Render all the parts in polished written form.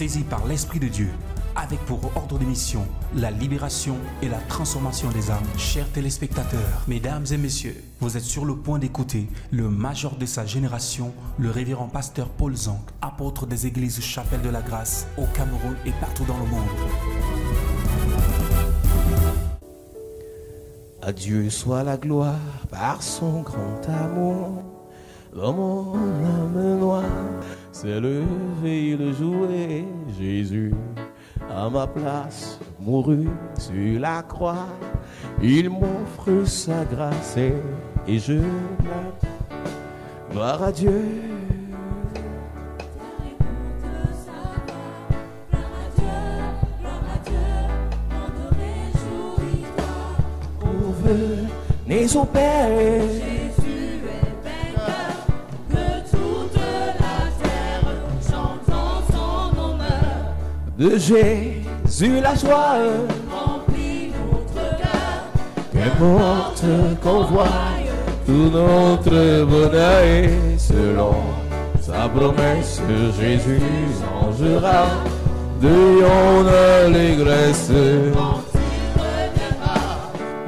saisi par l'Esprit de Dieu, avec pour ordre de mission la libération et la transformation des âmes. Chers téléspectateurs, mesdames et messieurs, vous êtes sur le point d'écouter le major de sa génération, le révérend pasteur Paul Zank, apôtre des églises Chapelle de la Grâce au Cameroun et partout dans le monde. À Dieu soit la gloire par son grand amour. Dans mon âme noire s'est levé le jour et Jésus à ma place mourut sur la croix. Il m'offre sa grâce et je l'aime. Gloire à Dieu. Venez au Père, Jésus est vainqueur, que toute la terre chante en son honneur. De Jésus la joie Remplis notre cœur, qu'importe qu'on voit, tout notre bonheur est selon sa promesse. Jésus changera de yon allégresse.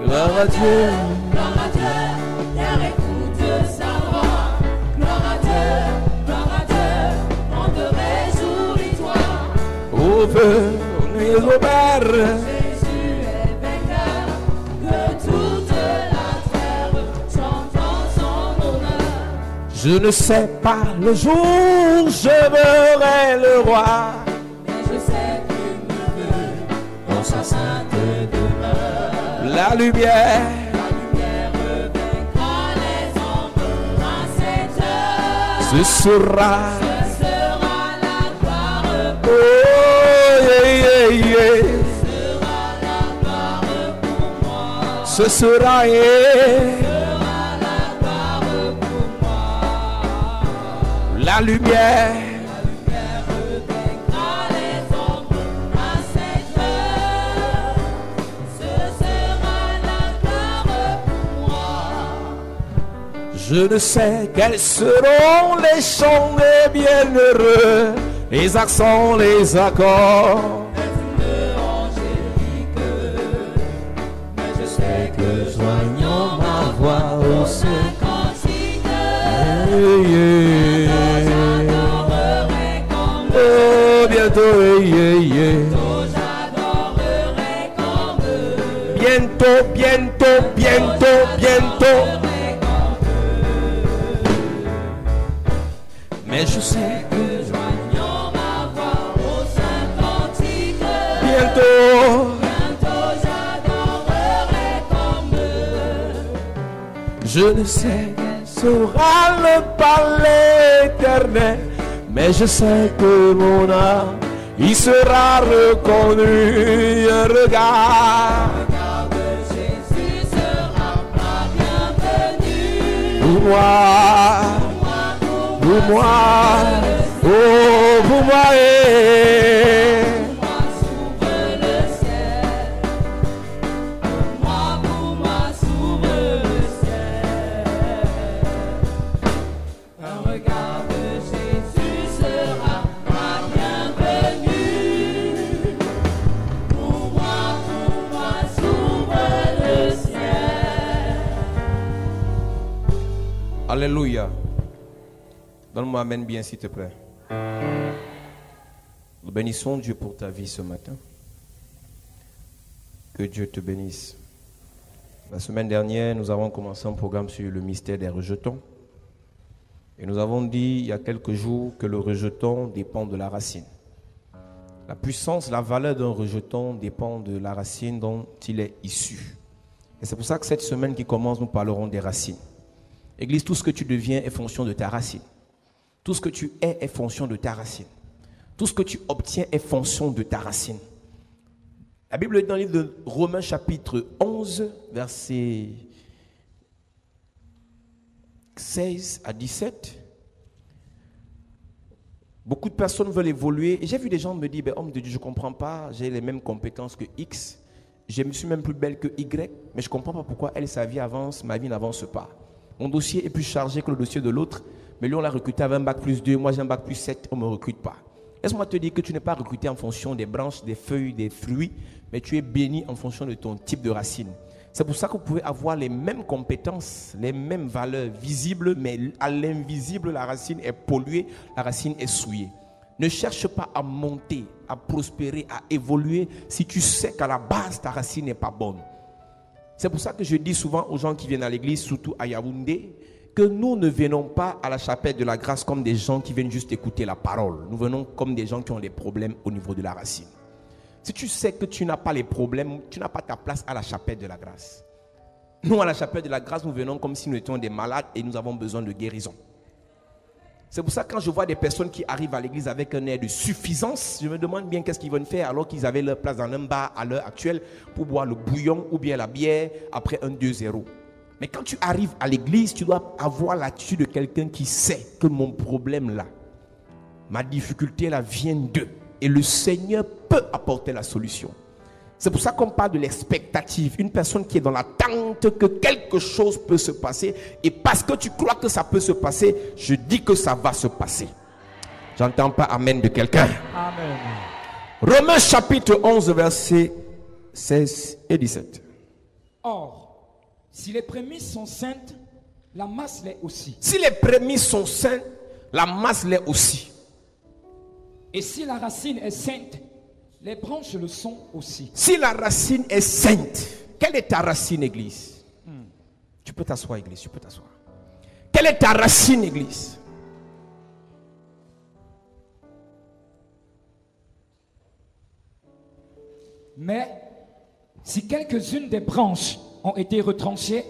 Gloire à Dieu. gloire à Dieu, terre écoute sa voix. Gloire à Dieu, on te réjouit toi. Au feu, on est au Père. Jésus est vainqueur, que toute la terre chante en son honneur. Je ne sais pas le jour où je verrai le roi Mais je sais qu'il me veut dans sa sainte demeure. la lumière. La lumière vaincra les ombres à cette heure. Ce sera, Ce sera la gloire pour oh yeah, yeah, yeah. sera la gloire pour moi. Ce sera, yeah. Sera la gloire pour moi. La lumière. Vaincra les ombres à cette heure. Ce sera la gloire pour moi. Je ne sais quels seront les chants des bienheureux, les accents, les accords. Mais je sais que joignant ma voix au saint cantique, Yeah, yeah. j'adorerai comme Oh, bientôt, yeah, yeah. j'adorerai comme Bientôt, bientôt, bientôt, bientôt. Mais je sais que joignant ma voix au saint cantique, bientôt, bientôt j'adorerai comme je ne sais quel sera le palais éternel, mais je sais que mon âme y sera reconnu. Un regard car de Jésus sera ma bienvenue. pour moi, pour moi, oh, pour moi. Moi s'ouvre le ciel. Pour moi s'ouvre le ciel. Un regard de Jésus sera ma bienvenue. Pour moi s'ouvre le ciel. Alléluia. Donne-moi amen bien s'il te plaît. Nous bénissons Dieu pour ta vie ce matin. Que Dieu te bénisse. La semaine dernière, nous avons commencé un programme sur le mystère des rejetons. Et nous avons dit il y a quelques jours que le rejeton dépend de la racine. La puissance, la valeur d'un rejeton dépend de la racine dont il est issu. Et c'est pour ça que cette semaine qui commence, nous parlerons des racines. Église, tout ce que tu deviens est fonction de ta racine. Tout ce que tu es est fonction de ta racine. Tout ce que tu obtiens est fonction de ta racine. La Bible dit dans le livre de Romains chapitre 11, versets 16 à 17. Beaucoup de personnes veulent évoluer. Et j'ai vu des gens me dire, homme de Dieu, je ne comprends pas, j'ai les mêmes compétences que X. Je me suis même plus belle que Y, mais je ne comprends pas pourquoi elle, sa vie avance, ma vie n'avance pas. Mon dossier est plus chargé que le dossier de l'autre, mais lui, on l'a recruté avec un bac plus 2, moi j'ai un bac plus 7, on ne me recrute pas. Laisse-moi te dire que tu n'es pas recruté en fonction des branches, des feuilles, des fruits, mais tu es béni en fonction de ton type de racine. C'est pour ça que vous pouvez avoir les mêmes compétences, les mêmes valeurs visibles, mais à l'invisible, la racine est polluée, la racine est souillée. Ne cherche pas à monter, à prospérer, à évoluer si tu sais qu'à la base, ta racine n'est pas bonne. C'est pour ça que je dis souvent aux gens qui viennent à l'église, surtout à Yaoundé, que nous ne venons pas à la chapelle de la grâce comme des gens qui viennent juste écouter la parole. Nous venons comme des gens qui ont des problèmes au niveau de la racine. Si tu sais que tu n'as pas les problèmes, tu n'as pas ta place à la chapelle de la grâce. Nous, à la chapelle de la grâce, nous venons comme si nous étions des malades et nous avons besoin de guérison. C'est pour ça que quand je vois des personnes qui arrivent à l'église avec un air de suffisance, je me demande bien qu'est-ce qu'ils vont faire alors qu'ils avaient leur place dans un bar à l'heure actuelle pour boire le bouillon ou bien la bière après un 2-0. Mais quand tu arrives à l'église, tu dois avoir l'attitude de quelqu'un qui sait que mon problème là, ma difficulté là vient d'eux. Et le Seigneur peut apporter la solution. C'est pour ça qu'on parle de l'expectative. Une personne qui est dans l'attente que quelque chose peut se passer. Et parce que tu crois que ça peut se passer, je dis que ça va se passer. J'entends pas amen de quelqu'un. Amen. Romains chapitre 11, versets 16 et 17. Or, si les prémices sont saintes, la masse l'est aussi. Si les prémices sont saintes, la masse l'est aussi. Et si la racine est sainte, les branches le sont aussi. Si la racine est sainte, quelle est ta racine, église? Tu peux t'asseoir, église, tu peux t'asseoir. Quelle est ta racine, église? Mais si quelques-unes des branches ont été retranchées,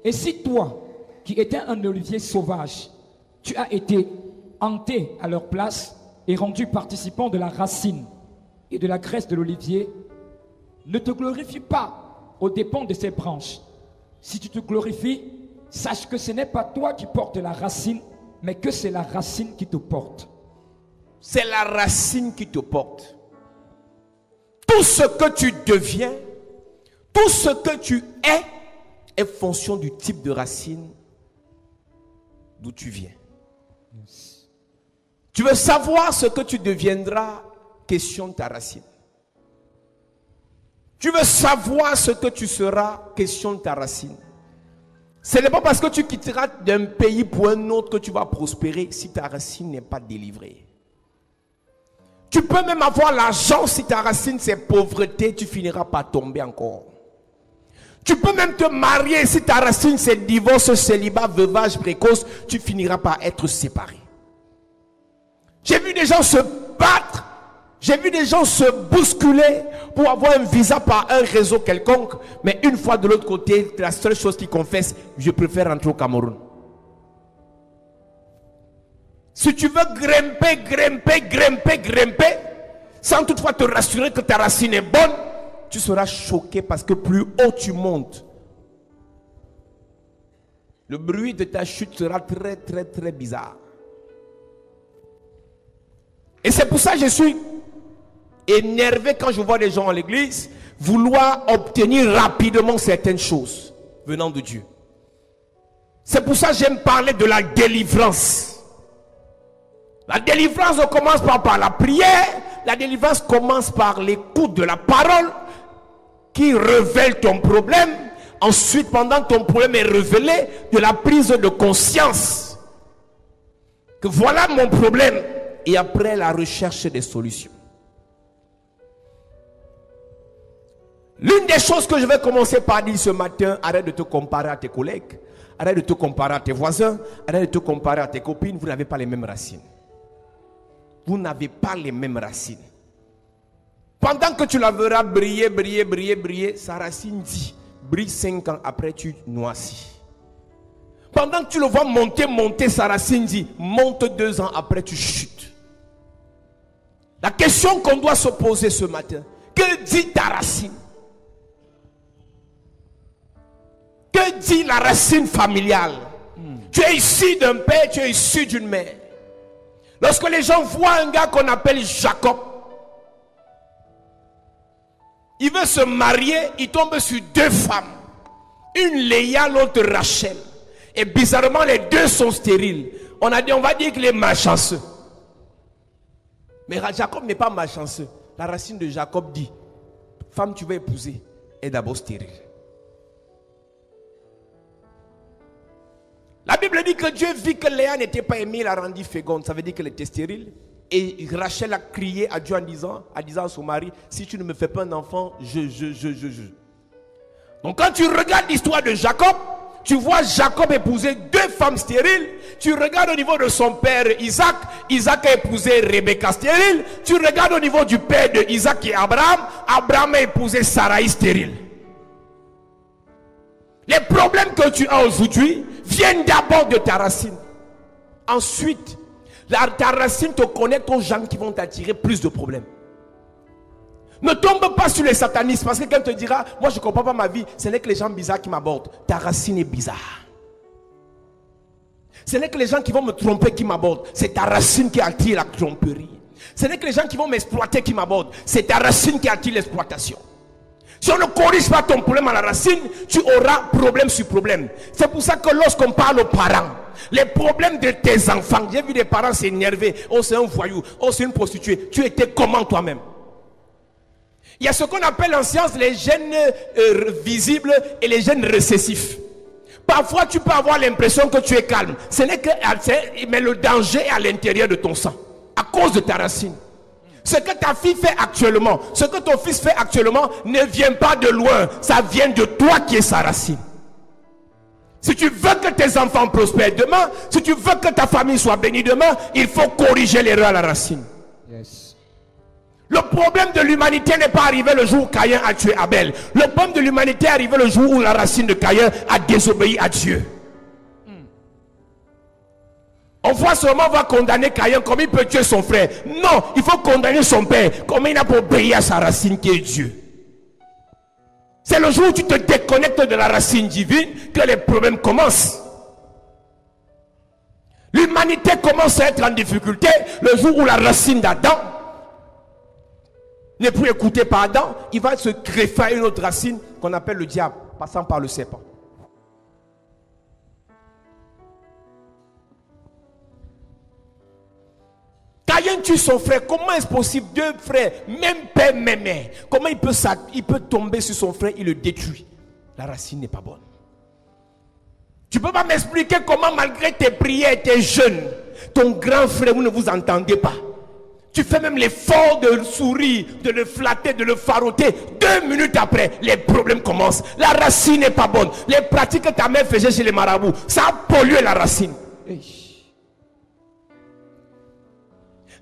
et si toi, qui étais un olivier sauvage, tu as été hanté à leur place et rendu participant de la racine et de la graisse de l'olivier, ne te glorifie pas aux dépens de ces branches. Si tu te glorifies, sache que ce n'est pas toi qui portes la racine, mais que c'est la racine qui te porte. C'est la racine qui te porte. Tout ce que tu deviens, tout ce que tu est fonction du type de racine d'où tu viens. Yes. Tu veux savoir ce que tu deviendras, question de ta racine. Tu veux savoir ce que tu seras, question de ta racine. Ce n'est pas parce que tu quitteras d'un pays pour un autre que tu vas prospérer si ta racine n'est pas délivrée. Tu peux même avoir l'argent si ta racine c'est pauvreté, tu finiras par tomber encore. Tu peux même te marier si ta racine c'est divorce, célibat, veuvage précoce, tu finiras par être séparé. J'ai vu des gens se battre, j'ai vu des gens se bousculer pour avoir un visa par un réseau quelconque, mais une fois de l'autre côté, la seule chose qu'ils confessent, je préfère rentrer au Cameroun. Si tu veux grimper, sans toutefois te rassurer que ta racine est bonne, tu seras choqué parce que plus haut tu montes, le bruit de ta chute sera très bizarre. Et c'est pour ça que je suis énervé quand je vois des gens à l'église vouloir obtenir rapidement certaines choses venant de Dieu. C'est pour ça que j'aime parler de la délivrance. La délivrance commence par la prière. La délivrance commence par l'écoute de la parole qui révèle ton problème. Ensuite, pendant que ton problème est révélé, de la prise de conscience que voilà mon problème. Et après, la recherche des solutions. L'une des choses que je vais commencer par dire ce matin, arrête de te comparer à tes collègues, arrête de te comparer à tes voisins, arrête de te comparer à tes copines, vous n'avez pas les mêmes racines. Vous n'avez pas les mêmes racines. Pendant que tu la verras briller, sa racine dit, brille 5 ans, après tu noircis. Pendant que tu le vois monter, sa racine dit, monte 2 ans, après tu chutes. La question qu'on doit se poser ce matin, que dit ta racine? Que dit la racine familiale? Tu es issu d'un père, tu es issu d'une mère. Lorsque les gens voient un gars qu'on appelle Jacob, il veut se marier, il tombe sur 2 femmes. Une Léa, l'autre Rachel. Et bizarrement, les 2 sont stériles. On va dire qu'il est malchanceux. Mais Jacob n'est pas malchanceux. La racine de Jacob dit, femme tu vas épouser est d'abord stérile. La Bible dit que Dieu vit que Léa n'était pas aimée, il la rendit féconde. Ça veut dire qu'elle était stérile. Et Rachel a crié à Dieu en disant à son mari, si tu ne me fais pas un enfant, je. Donc quand tu regardes l'histoire de Jacob, tu vois Jacob épouser 2 femmes stériles. Tu regardes au niveau de son père Isaac, Isaac a épousé Rebecca stérile. Tu regardes au niveau du père de Isaac qui est Abraham, Abraham a épousé Sarai stérile. Les problèmes que tu as aujourd'hui viennent d'abord de ta racine. Ensuite, ta racine te connecte aux gens qui vont t'attirer plus de problèmes. Ne tombe pas sur les satanistes, parce que quelqu'un te dira, moi je ne comprends pas ma vie, ce n'est que les gens bizarres qui m'abordent. Ta racine est bizarre. Ce n'est que les gens qui vont me tromper qui m'abordent. C'est ta racine qui attire la tromperie. Ce n'est que les gens qui vont m'exploiter qui m'abordent. C'est ta racine qui attire l'exploitation. Si on ne corrige pas ton problème à la racine, tu auras problème sur problème. C'est pour ça que lorsqu'on parle aux parents, les problèmes de tes enfants, j'ai vu des parents s'énerver. Oh, c'est un voyou. Oh, c'est une prostituée. Tu étais comment toi-même? Il y a ce qu'on appelle en science les gènes visibles et les gènes récessifs. Parfois, tu peux avoir l'impression que tu es calme. Ce n'est que, mais le danger est à l'intérieur de ton sang, à cause de ta racine. Ce que ta fille fait actuellement, ce que ton fils fait actuellement, ne vient pas de loin. Ça vient de toi qui es sa racine. Si tu veux que tes enfants prospèrent demain, si tu veux que ta famille soit bénie demain, il faut corriger l'erreur à la racine. Yes. Le problème de l'humanité n'est pas arrivé le jour où Caïn a tué Abel. Le problème de l'humanité est arrivé le jour où la racine de Caïn a désobéi à Dieu. On voit seulement va condamner Caïn comme il peut tuer son frère. Non, il faut condamner son père comme il n'a pas obéi à sa racine qui est Dieu. C'est le jour où tu te déconnectes de la racine divine que les problèmes commencent. L'humanité commence à être en difficulté le jour où la racine d'Adam n'est plus écoutée par Adam. Il va se greffer à une autre racine qu'on appelle le diable, passant par le serpent. Caïn tue son frère. Comment est-ce possible? 2 frères, même père, même mère. Comment il peut tomber sur son frère, il le détruit? La racine n'est pas bonne. Tu ne peux pas m'expliquer comment malgré tes prières, tes jeûnes, ton grand frère, vous ne vous entendez pas. Tu fais même l'effort de sourire, de le flatter, de le faroter. 2 minutes après, les problèmes commencent. La racine n'est pas bonne. Les pratiques que ta mère faisait chez les marabouts, ça a pollué la racine.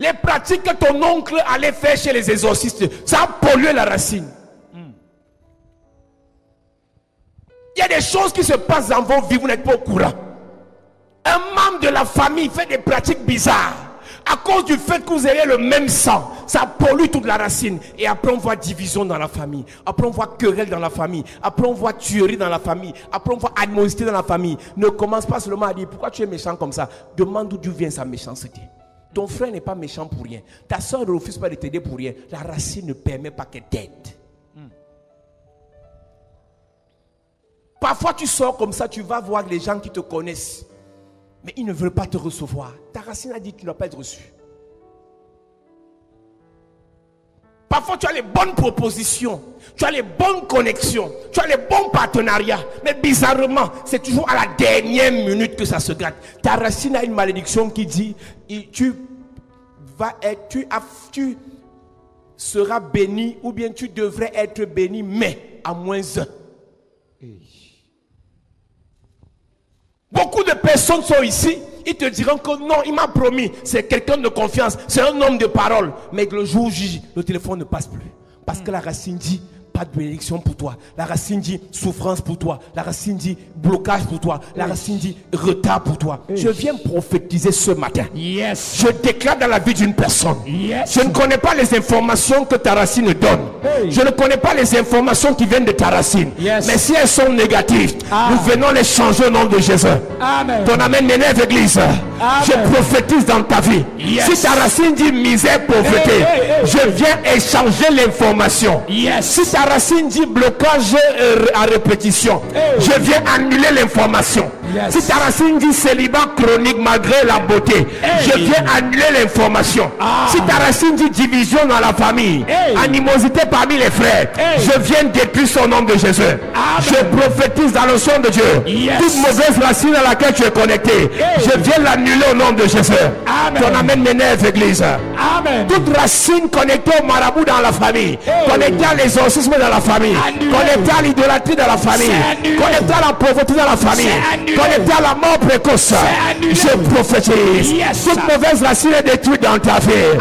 Les pratiques que ton oncle allait faire chez les exorcistes, ça a pollué la racine. Il y a des choses qui se passent dans vos vies, vous n'êtes pas au courant. Un membre de la famille fait des pratiques bizarres. À cause du fait que vous avez le même sang, ça pollue toute la racine. Et après on voit division dans la famille. Après on voit querelle dans la famille. Après on voit tuerie dans la famille. Après on voit animosité dans la famille. Ne commence pas seulement à dire pourquoi tu es méchant comme ça. Demande d'où vient sa méchanceté. Ton frère n'est pas méchant pour rien. Ta soeur ne refuse pas de t'aider pour rien. La racine ne permet pas qu'elle t'aide. Parfois tu sors comme ça, tu vas voir les gens qui te connaissent. Mais ils ne veulent pas te recevoir. Ta racine a dit que tu ne dois pas être reçu. Parfois tu as les bonnes propositions. Tu as les bonnes connexions. Tu as les bons partenariats. Mais bizarrement, c'est toujours à la dernière minute que ça se gâte. Ta racine a une malédiction qui dit tu seras béni ou bien tu devrais être béni, mais à moins 1. Beaucoup de personnes sont ici, ils te diront que non, il m'a promis, c'est quelqu'un de confiance, c'est un homme de parole. Mais le jour où le téléphone ne passe plus. Parce que la racine dit pas de bénédiction pour toi. La racine dit souffrance pour toi. La racine dit blocage pour toi. La racine dit retard pour toi. Je viens prophétiser ce matin. Yes. Je déclare dans la vie d'une personne. Yes. Je ne connais pas les informations que ta racine donne. Je ne connais pas les informations qui viennent de ta racine. Yes. Mais si elles sont négatives, nous venons les changer au nom de Jésus. Amen. Ton amen m'énerve, église. Je prophétise dans ta vie. Yes. Si ta racine dit misère, pauvreté, je viens échanger l'information. Yes. Si ta ta racine dit blocage à répétition, je viens annuler l'information. Si ta racine dit célibat chronique malgré la beauté, je viens annuler l'information. Si ta racine dit division dans la famille, animosité parmi les frères, je viens détruire son nom de Jésus. Je prophétise dans le son de Dieu. Toute mauvaise racine à laquelle tu es connecté, je viens l'annuler au nom de Jésus. Ton amen m'énerve, église. Toute racine connectée au marabout dans la famille, connectée à l'exorcisme dans la famille, connectée à l'idolâtrie dans la famille, connectée à la pauvreté dans la famille, connectée à la mort précoce, je prophétise. Toute mauvaise racine est détruite dans ta vie.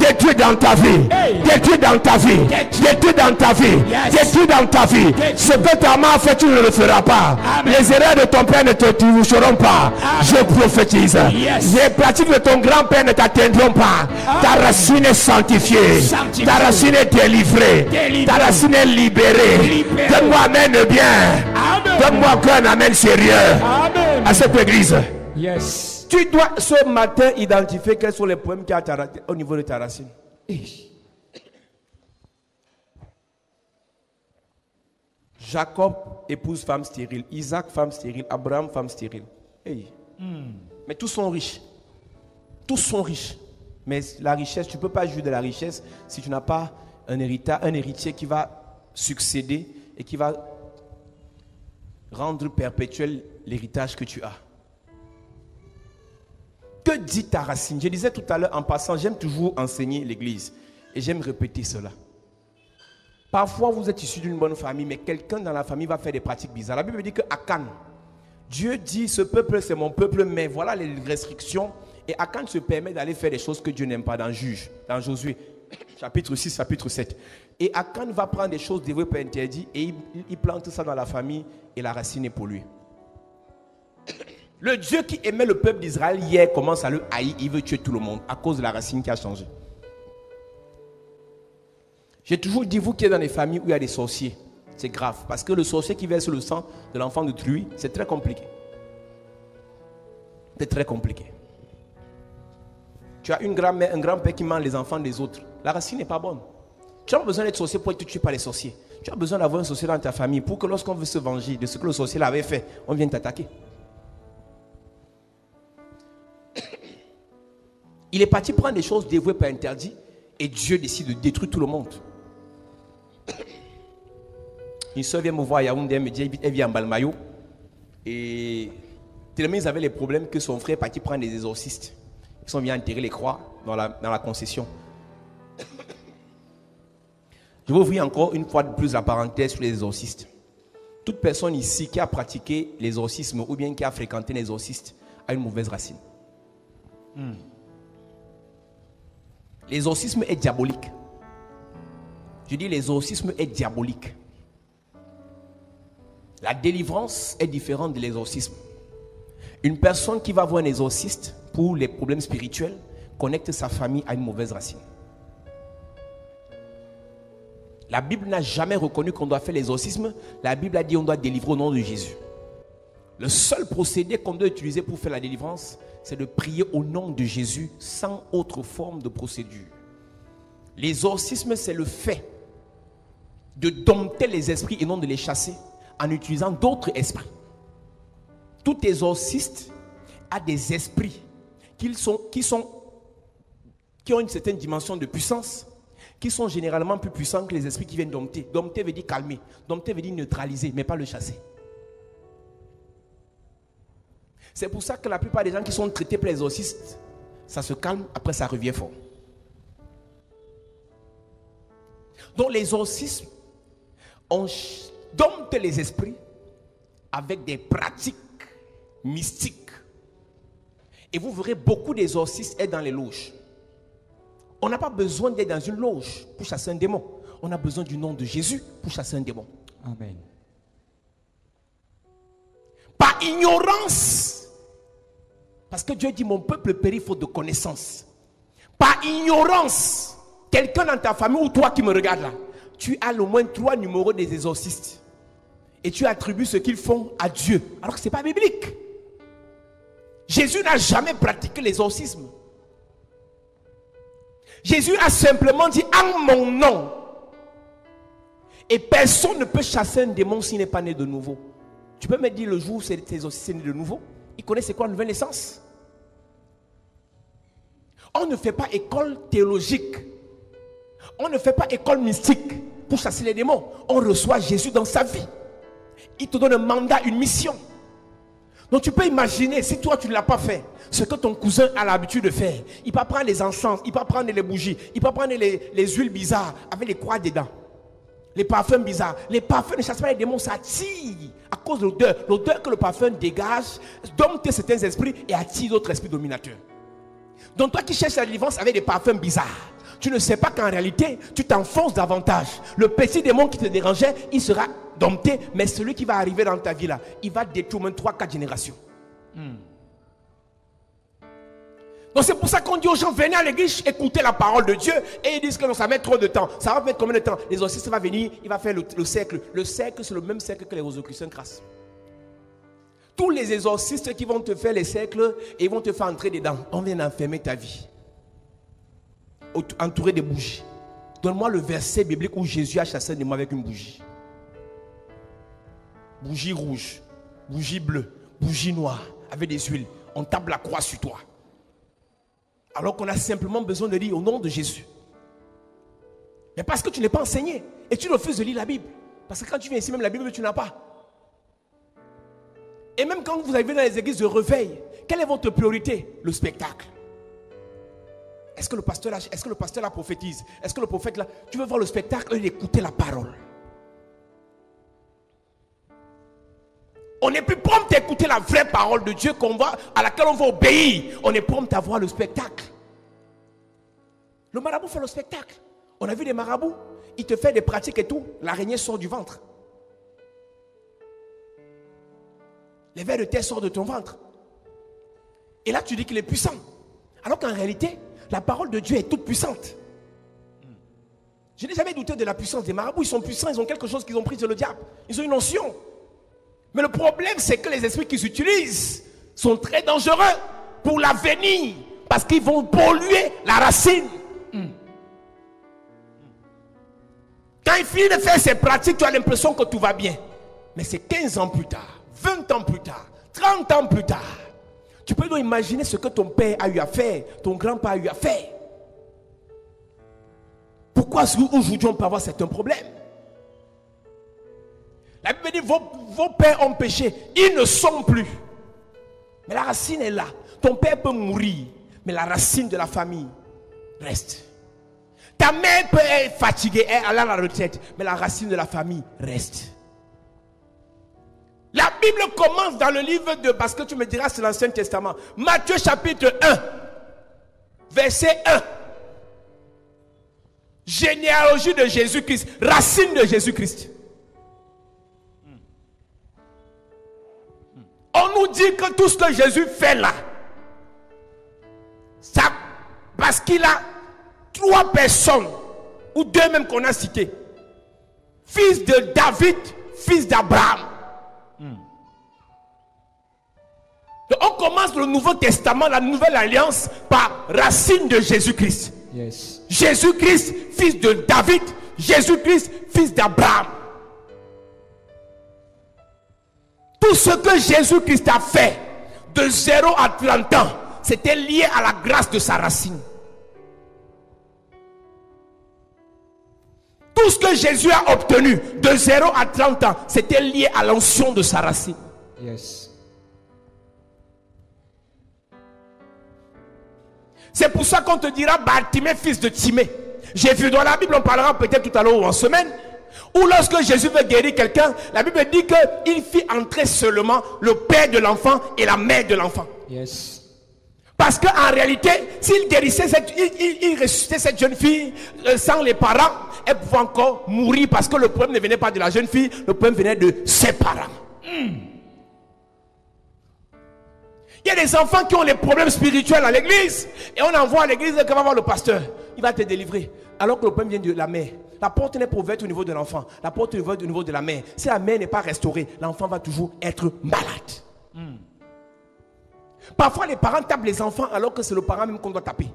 Détruite dans ta vie. Détruite dans ta vie. Détruite dans ta vie. Détruite dans ta vie. Ce que ta main a fait, tu ne le feras pas. Les erreurs de ton père ne te toucheront pas. Je prophétise. Les pratiques de ton grand-père ne t'atteindront pas. Ta racine est sanctifiée. Ta racine est délivrée. Ta racine est libérée. Donne-moi amen bien. Donne-moi encore un amen sérieux à cette église. Tu dois ce matin identifier quels sont les problèmes qu'il y a au niveau de ta racine. Jacob épouse femme stérile, Isaac femme stérile, Abraham femme stérile. Mais tous sont riches. Tous sont riches. Mais la richesse, tu ne peux pas jouir de la richesse si tu n'as pas un héritier qui va succéder et qui va rendre perpétuel l'héritage que tu as. Que dit ta racine? Je disais tout à l'heure en passant, j'aime toujours enseigner l'église et j'aime répéter cela. Parfois vous êtes issu d'une bonne famille, mais quelqu'un dans la famille va faire des pratiques bizarres. La Bible dit que Akan, Dieu dit ce peuple c'est mon peuple, mais voilà les restrictions. Et Akan se permet d'aller faire des choses que Dieu n'aime pas dans Juge, dans Josué, chapitre 6, chapitre 7. Et Akan va prendre des choses dévouées par interdit et il plante ça dans la famille et la racine est polluée. Le Dieu qui aimait le peuple d'Israël hier commence à le haïr, il veut tuer tout le monde à cause de la racine qui a changé. J'ai toujours dit, vous qui êtes dans des familles où il y a des sorciers, c'est grave. Parce que le sorcier qui verse le sang de l'enfant de truie, c'est très compliqué. C'est très compliqué. Tu as une grand-mère, un grand-père qui mange les enfants des autres. La racine n'est pas bonne. Tu n'as pas besoin d'être sorcier pour être tué par les sorciers. Tu as besoin d'avoir un sorcier dans ta famille pour que lorsqu'on veut se venger de ce que le sorcier l'avait fait, on vienne t'attaquer. Il est parti prendre des choses dévouées par interdit et Dieu décide de détruire tout le monde. Une soeur vient me voir à Yaoundé, elle me dit, elle vit en Balmayo. Et tellement ils avaient les problèmes que son frère est parti prendre des exorcistes. Ils sont venus enterrer les croix dans la concession. Je vais ouvrir encore une fois de plus la parenthèse sur les exorcistes. Toute personne ici qui a pratiqué l'exorcisme ou bien qui a fréquenté les exorcistes a une mauvaise racine. L'exorcisme est diabolique. Je dis l'exorcisme est diabolique. La délivrance est différente de l'exorcisme. Une personne qui va voir un exorciste pour les problèmes spirituels connecte sa famille à une mauvaise racine. La Bible n'a jamais reconnu qu'on doit faire l'exorcisme. La Bible a dit qu'on doit délivrer au nom de Jésus. Le seul procédé qu'on doit utiliser pour faire la délivrance, c'est de prier au nom de Jésus sans autre forme de procédure. L'exorcisme, c'est le fait de dompter les esprits et non de les chasser en utilisant d'autres esprits. Tout exorciste a des esprits qui ont une certaine dimension de puissance, qui sont généralement plus puissants que les esprits qui viennent dompter. Dompter veut dire calmer, dompter veut dire neutraliser, mais pas le chasser. C'est pour ça que la plupart des gens qui sont traités par les exorcistes, ça se calme, après ça revient fort. Donc l'exorcisme, on dompte les esprits avec des pratiques mystiques. Et vous verrez beaucoup d'exorcistes être dans les loges. On n'a pas besoin d'être dans une loge pour chasser un démon. On a besoin du nom de Jésus pour chasser un démon. Amen. Par ignorance. Parce que Dieu dit, mon peuple périt faute de connaissance. Par ignorance. Quelqu'un dans ta famille ou toi qui me regardes là, tu as au moins 3 numéros des exorcistes. Et tu attribues ce qu'ils font à Dieu. Alors que ce n'est pas biblique. Jésus n'a jamais pratiqué l'exorcisme. Jésus a simplement dit en mon nom. Et personne ne peut chasser un démon s'il n'est pas né de nouveau. Tu peux me dire le jour où c'est né de nouveau? Il connaît c'est quoi la nouvelle naissance? On ne fait pas école théologique. On ne fait pas école mystique pour chasser les démons. On reçoit Jésus dans sa vie. Il te donne un mandat, une mission. Donc tu peux imaginer, si toi tu ne l'as pas fait, ce que ton cousin a l'habitude de faire. Il peut prendre les encens, il peut prendre les bougies, il peut prendre les huiles bizarres avec les croix dedans. Les parfums bizarres. Les parfums ne chassent pas les démons, ça attire à cause de l'odeur. L'odeur que le parfum dégage dompte certains esprits et attire d'autres esprits dominateurs. Donc toi qui cherches la délivrance avec des parfums bizarres, tu ne sais pas qu'en réalité, tu t'enfonces davantage. Le petit démon qui te dérangeait, il sera dompté, mais celui qui va arriver dans ta vie là, il va détruire même 3-4 générations. Donc c'est pour ça qu'on dit aux gens, venez à l'église, écoutez la parole de Dieu. Et ils disent que non, ça met trop de temps. Ça va mettre combien de temps? L'exorciste va venir, il va faire le cercle. Le cercle, c'est le même cercle que les Rosicruciens crassent. Tous les exorcistes qui vont te faire les cercles et ils vont te faire entrer dedans, on vient d'enfermer ta vie. Entouré de bougies. Donne-moi le verset biblique où Jésus a chassé un démon avec une bougie. Bougie rouge, bougie bleue, bougie noire, avec des huiles. On tape la croix sur toi. Alors qu'on a simplement besoin de dire au nom de Jésus. Mais parce que tu n'es pas enseigné et tu refuses de lire la Bible. Parce que quand tu viens ici, même la Bible, tu n'as pas. Et même quand vous arrivez dans les églises de réveil, quelle est votre priorité? Le spectacle. Est-ce que le pasteur là prophétise? Est-ce que le prophète là, tu veux voir le spectacle et écouter la parole? On est plus prompt à écouter la vraie parole de Dieu à laquelle on va obéir. On est prompt à voir le spectacle. Le marabout fait le spectacle. On a vu des marabouts, il te fait des pratiques et tout. L'araignée sort du ventre. Les vers de terre sortent de ton ventre. Et là tu dis qu'il est puissant. Alors qu'en réalité, la parole de Dieu est toute puissante. Je n'ai jamais douté de la puissance des marabouts. Ils sont puissants, ils ont quelque chose qu'ils ont pris de le diable. Ils ont une notion. Mais le problème, c'est que les esprits qu'ils utilisent sont très dangereux pour l'avenir. Parce qu'ils vont polluer la racine. Quand il finit de faire ses pratiques, tu as l'impression que tout va bien. Mais c'est 15 ans plus tard, 20 ans plus tard, 30 ans plus tard. Tu peux donc imaginer ce que ton père a eu à faire, ton grand-père a eu à faire. Pourquoi aujourd'hui on peut avoir certains problèmes? La Bible dit, vos pères ont péché, ils ne sont plus. Mais la racine est là. Ton père peut mourir, mais la racine de la famille reste. Ta mère peut être fatiguée, elle est à la retraite, mais la racine de la famille reste. La Bible commence dans le livre de, parce que tu me diras c'est l'Ancien Testament, Matthieu chapitre 1, verset 1. Généalogie de Jésus-Christ, racine de Jésus-Christ. On nous dit que tout ce que Jésus fait là, ça, parce qu'il a 3 personnes, ou 2 même qu'on a cités. Fils de David, fils d'Abraham. Donc on commence le Nouveau Testament, la Nouvelle Alliance, par racine de Jésus-Christ. Yes. Jésus-Christ, fils de David, Jésus-Christ, fils d'Abraham. Tout ce que Jésus-Christ a fait de 0 à 30 ans, c'était lié à la grâce de sa racine. Tout ce que Jésus a obtenu de 0 à 30 ans, c'était lié à l'onction de sa racine. Yes. C'est pour ça qu'on te dira Bartimée, fils de Timée. J'ai vu dans la Bible, on parlera peut-être tout à l'heure ou en semaine, où lorsque Jésus veut guérir quelqu'un, la Bible dit qu'il fit entrer seulement le père de l'enfant et la mère de l'enfant. Yes. Parce qu'en réalité, s'il guérissait, il ressuscitait cette jeune fille sans les parents, elle pouvait encore mourir parce que le problème ne venait pas de la jeune fille, le problème venait de ses parents. Il y a des enfants qui ont des problèmes spirituels à l'église et on envoie à l'église et qu'on va voir le pasteur. Il va te délivrer. Alors que le problème vient de la mère. La porte n'est pas ouverte au niveau de l'enfant. La porte est ouverte au niveau de la mère. Si la mère n'est pas restaurée, l'enfant va toujours être malade. Parfois les parents tapent les enfants alors que c'est le parent même qu'on doit taper.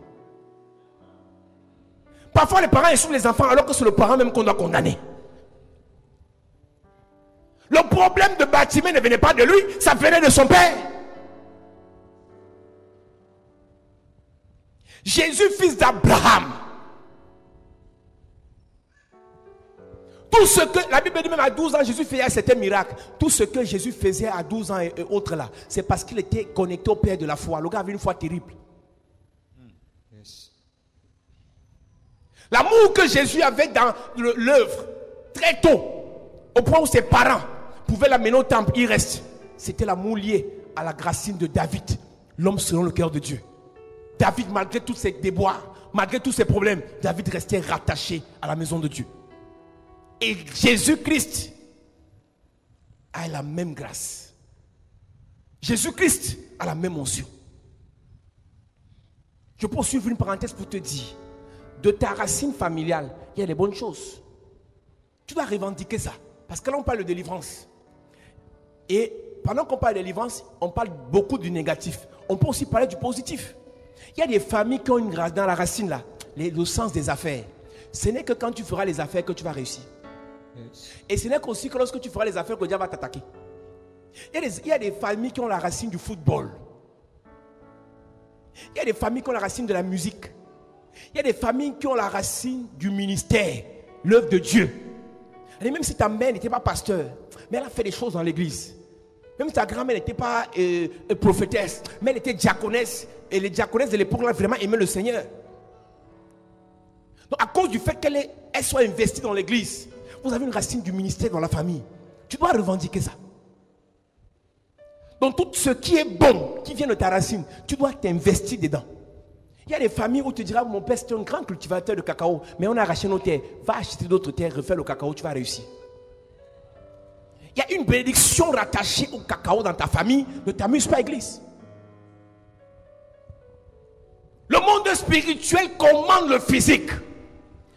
Parfois les parents insultent les enfants alors que c'est le parent même qu'on doit condamner. Le problème de Bartimée ne venait pas de lui, ça venait de son père. Jésus, fils d'Abraham. Tout ce que, la Bible dit même à 12 ans, Jésus faisait certains miracles. Tout ce que Jésus faisait à 12 ans et autres là, c'est parce qu'il était connecté au Père de la foi. Le gars avait une foi terrible. L'amour que Jésus avait dans l'œuvre, très tôt, au point où ses parents pouvaient l'amener au temple, il reste. C'était l'amour lié à la racine de David, l'homme selon le cœur de Dieu. David, malgré tous ses déboires, malgré tous ses problèmes, David restait rattaché à la maison de Dieu. Et Jésus-Christ a la même grâce. Jésus-Christ a la même onction. Je peux suivre une parenthèse pour te dire, de ta racine familiale, il y a des bonnes choses. Tu dois revendiquer ça. Parce que là, on parle de délivrance. Et pendant qu'on parle de délivrance, on parle beaucoup du négatif. On peut aussi parler du positif. Il y a des familles qui ont une grâce dans la racine là, le sens des affaires. Ce n'est que quand tu feras les affaires que tu vas réussir. Et ce n'est qu'aussi que lorsque tu feras les affaires que Dieu va t'attaquer. Il y a des familles qui ont la racine du football. Il y a des familles qui ont la racine de la musique. Il y a des familles qui ont la racine du ministère, l'œuvre de Dieu. Et même si ta mère n'était pas pasteur, mais elle a fait des choses dans l'église. Même si ta grand-mère n'était pas prophétesse, mais elle était diaconesse. Et les diaconesses de l'époque là vraiment aimaient le Seigneur. Donc à cause du fait qu'elle soit investie dans l'église, vous avez une racine du ministère dans la famille. Tu dois revendiquer ça. Donc tout ce qui est bon, qui vient de ta racine, tu dois t'investir dedans. Il y a des familles où tu diras, mon père c'était un grand cultivateur de cacao, mais on a arraché nos terres. Va acheter d'autres terres, refaire le cacao, tu vas réussir. Il y a une bénédiction rattachée au cacao dans ta famille, ne t'amuse pas à l'église. Le monde spirituel commande le physique.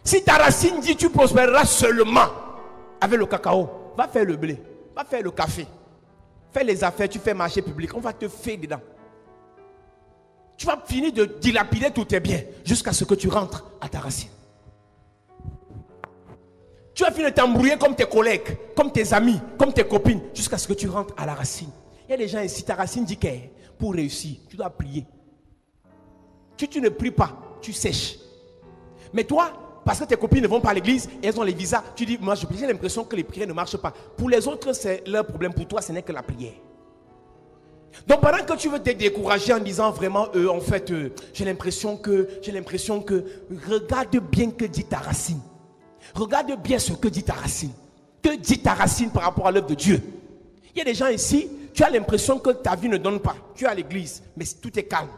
Si ta racine dit tu prospéreras seulement avec le cacao, va faire le blé, va faire le café, fais les affaires, tu fais marché public, on va te faire dedans. Tu vas finir de dilapider tous tes biens jusqu'à ce que tu rentres à ta racine. Tu vas finir de t'embrouiller comme tes collègues, comme tes amis, comme tes copines, jusqu'à ce que tu rentres à la racine. Il y a des gens ici, ta racine dit que pour réussir, tu dois prier. Si tu ne pries pas, tu sèches. Mais toi, parce que tes copines ne vont pas à l'église et elles ont les visas, tu dis, moi j'ai l'impression que les prières ne marchent pas. Pour les autres, c'est leur problème. Pour toi, ce n'est que la prière. Donc pendant que tu veux te décourager en disant vraiment, en fait, j'ai l'impression que, regarde bien que dit ta racine. Regarde bien ce que dit ta racine. Que dit ta racine par rapport à l'œuvre de Dieu. Il y a des gens ici, tu as l'impression que ta vie ne donne pas. Tu es à l'église, mais tout est calme.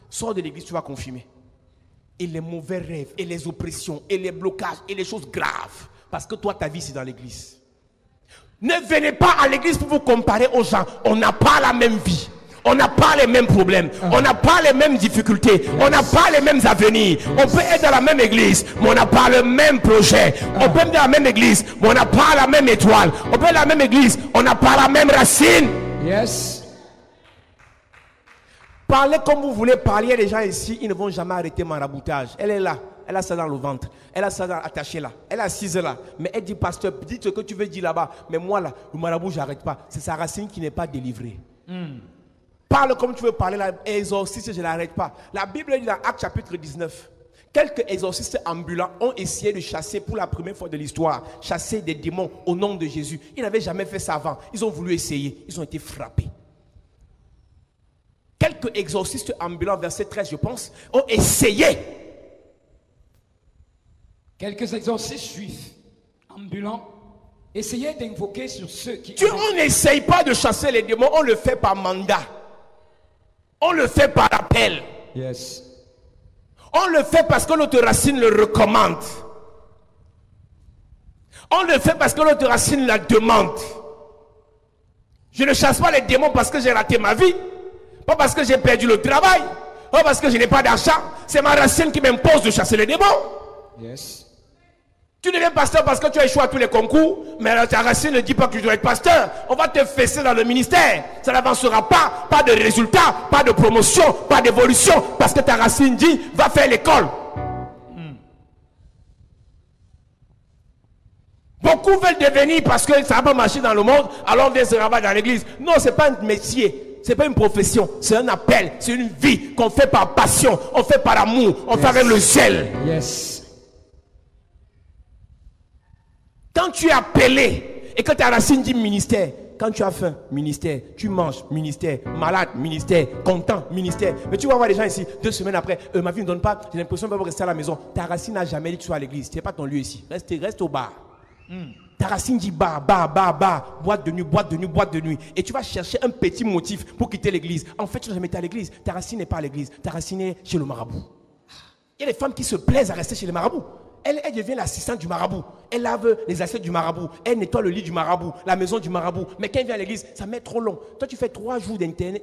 Sors de l'église, tu vas confirmer. Et les mauvais rêves, et les oppressions, et les blocages, et les choses graves. Parce que toi, ta vie, c'est dans l'église. Ne venez pas à l'église pour vous comparer aux gens. On n'a pas la même vie. On n'a pas les mêmes problèmes. On n'a pas les mêmes difficultés. On n'a pas les mêmes avenirs. On peut être dans la même église, mais on n'a pas le même projet. On peut être dans la même église, mais on n'a pas la même étoile. On peut être dans la même église, on n'a pas la même racine. Yes. Parlez comme vous voulez parler. Il y a des gens ici, ils ne vont jamais arrêter maraboutage. Elle est là. Elle a ça dans le ventre. Elle a ça attaché là. Elle est assise là. Mais elle dit, pasteur, dis ce que tu veux dire là-bas. Mais moi là, le marabout, j'arrête pas. C'est sa racine qui n'est pas délivrée. Parle comme tu veux parler là. Exorciste, je n'arrête pas. La Bible dit dans Actes chapitre 19. Quelques exorcistes ambulants ont essayé de chasser pour la première fois de l'histoire, chasser des démons au nom de Jésus. Ils n'avaient jamais fait ça avant. Ils ont voulu essayer. Ils ont été frappés. Quelques exorcistes ambulants, verset 13 je pense, ont essayé. Quelques exorcistes juifs ambulants essayaient d'invoquer sur ceux qui... On n'essaye pas de chasser les démons, on le fait par mandat. On le fait par appel. Yes. On le fait parce que notre racine le recommande. On le fait parce que notre racine la demande. Je ne chasse pas les démons parce que j'ai raté ma vie. Pas parce que j'ai perdu le travail. Pas parce que je n'ai pas d'argent. C'est ma racine qui m'impose de chasser les démons. Yes. Tu deviens pasteur parce que tu as échoué à tous les concours, mais ta racine ne dit pas que tu dois être pasteur. On va te fesser dans le ministère. Ça n'avancera pas. Pas de résultat, pas de promotion, pas d'évolution. Parce que ta racine dit, va faire l'école. Beaucoup veulent devenir parce que ça va pas marcher dans le monde, alors on vient se rabattre dans l'église. Non, ce n'est pas un métier, ce n'est pas une profession, c'est un appel, c'est une vie qu'on fait par passion, on fait par amour, on fait avec le zèle. Yes. Quand tu es appelé et que ta racine dit ministère, quand tu as faim, ministère, tu manges, ministère, malade, ministère, content, ministère. Mais tu vas voir les gens ici, 2 semaines après, ma vie ne donne pas, j'ai l'impression de rester à la maison. Ta racine n'a jamais dit que tu sois à l'église, ce n'est pas ton lieu ici, reste au bar. Ta racine dit bar, boîte de nuit, boîte de nuit, boîte de nuit. Et tu vas chercher un petit motif pour quitter l'église. En fait, tu n'as jamais été à l'église. Ta racine n'est pas à l'église. Ta racine est chez le marabout. Il y a des femmes qui se plaisent à rester chez les marabouts. Elle devient l'assistante du marabout. Elle lave les assiettes du marabout. Elle nettoie le lit du marabout, la maison du marabout. Mais quand elle vient à l'église, ça met trop long. Toi, tu fais 3 jours d'internat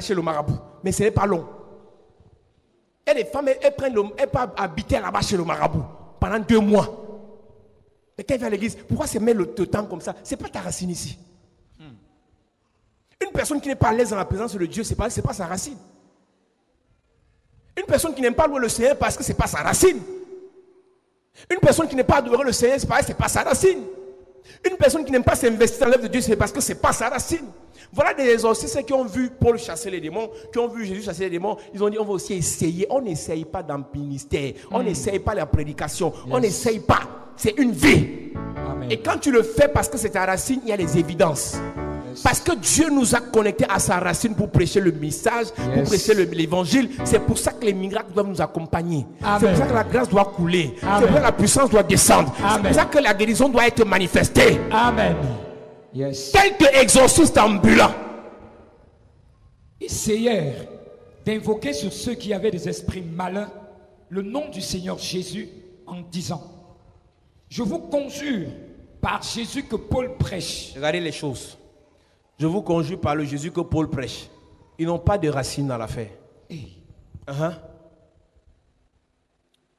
chez le marabout. Mais ce n'est pas long. Et les femmes, elles peuvent habiter là-bas chez le marabout pendant 2 mois. Mais quand elle vient à l'église, pourquoi se met le temps comme ça? Ce n'est pas ta racine ici. Une personne qui n'est pas à l'aise dans la présence de Dieu, ce n'est pas sa racine. Une personne qui n'aime pas louer le Seigneur parce que ce n'est pas sa racine. Une personne qui n'aime pas adorer le Seigneur, c'est parce que ce n'est pas sa racine. Une personne qui n'aime pas s'investir dans l'œuvre de Dieu, c'est parce que ce n'est pas sa racine. Voilà des exorcistes qui ont vu Paul chasser les démons, qui ont vu Jésus chasser les démons. Ils ont dit, on va aussi essayer. On n'essaye pas dans le ministère. On n'essaye pas la prédication. Yes. On n'essaye pas. C'est une vie. Amen. Et quand tu le fais parce que c'est ta racine, il y a les évidences. Yes. Parce que Dieu nous a connectés à sa racine pour prêcher le message, pour prêcher l'évangile. C'est pour ça que les miracles doivent nous accompagner. C'est pour ça que la grâce doit couler. C'est pour ça que la puissance doit descendre. C'est pour ça que la guérison doit être manifestée. Amen. Yes. Quelques exorcistes ambulants essayèrent d'invoquer sur ceux qui avaient des esprits malins le nom du Seigneur Jésus en disant: je vous conjure par Jésus que Paul prêche. Regardez les choses. Je vous conjure par le Jésus que Paul prêche. Ils n'ont pas de racines dans l'affaire.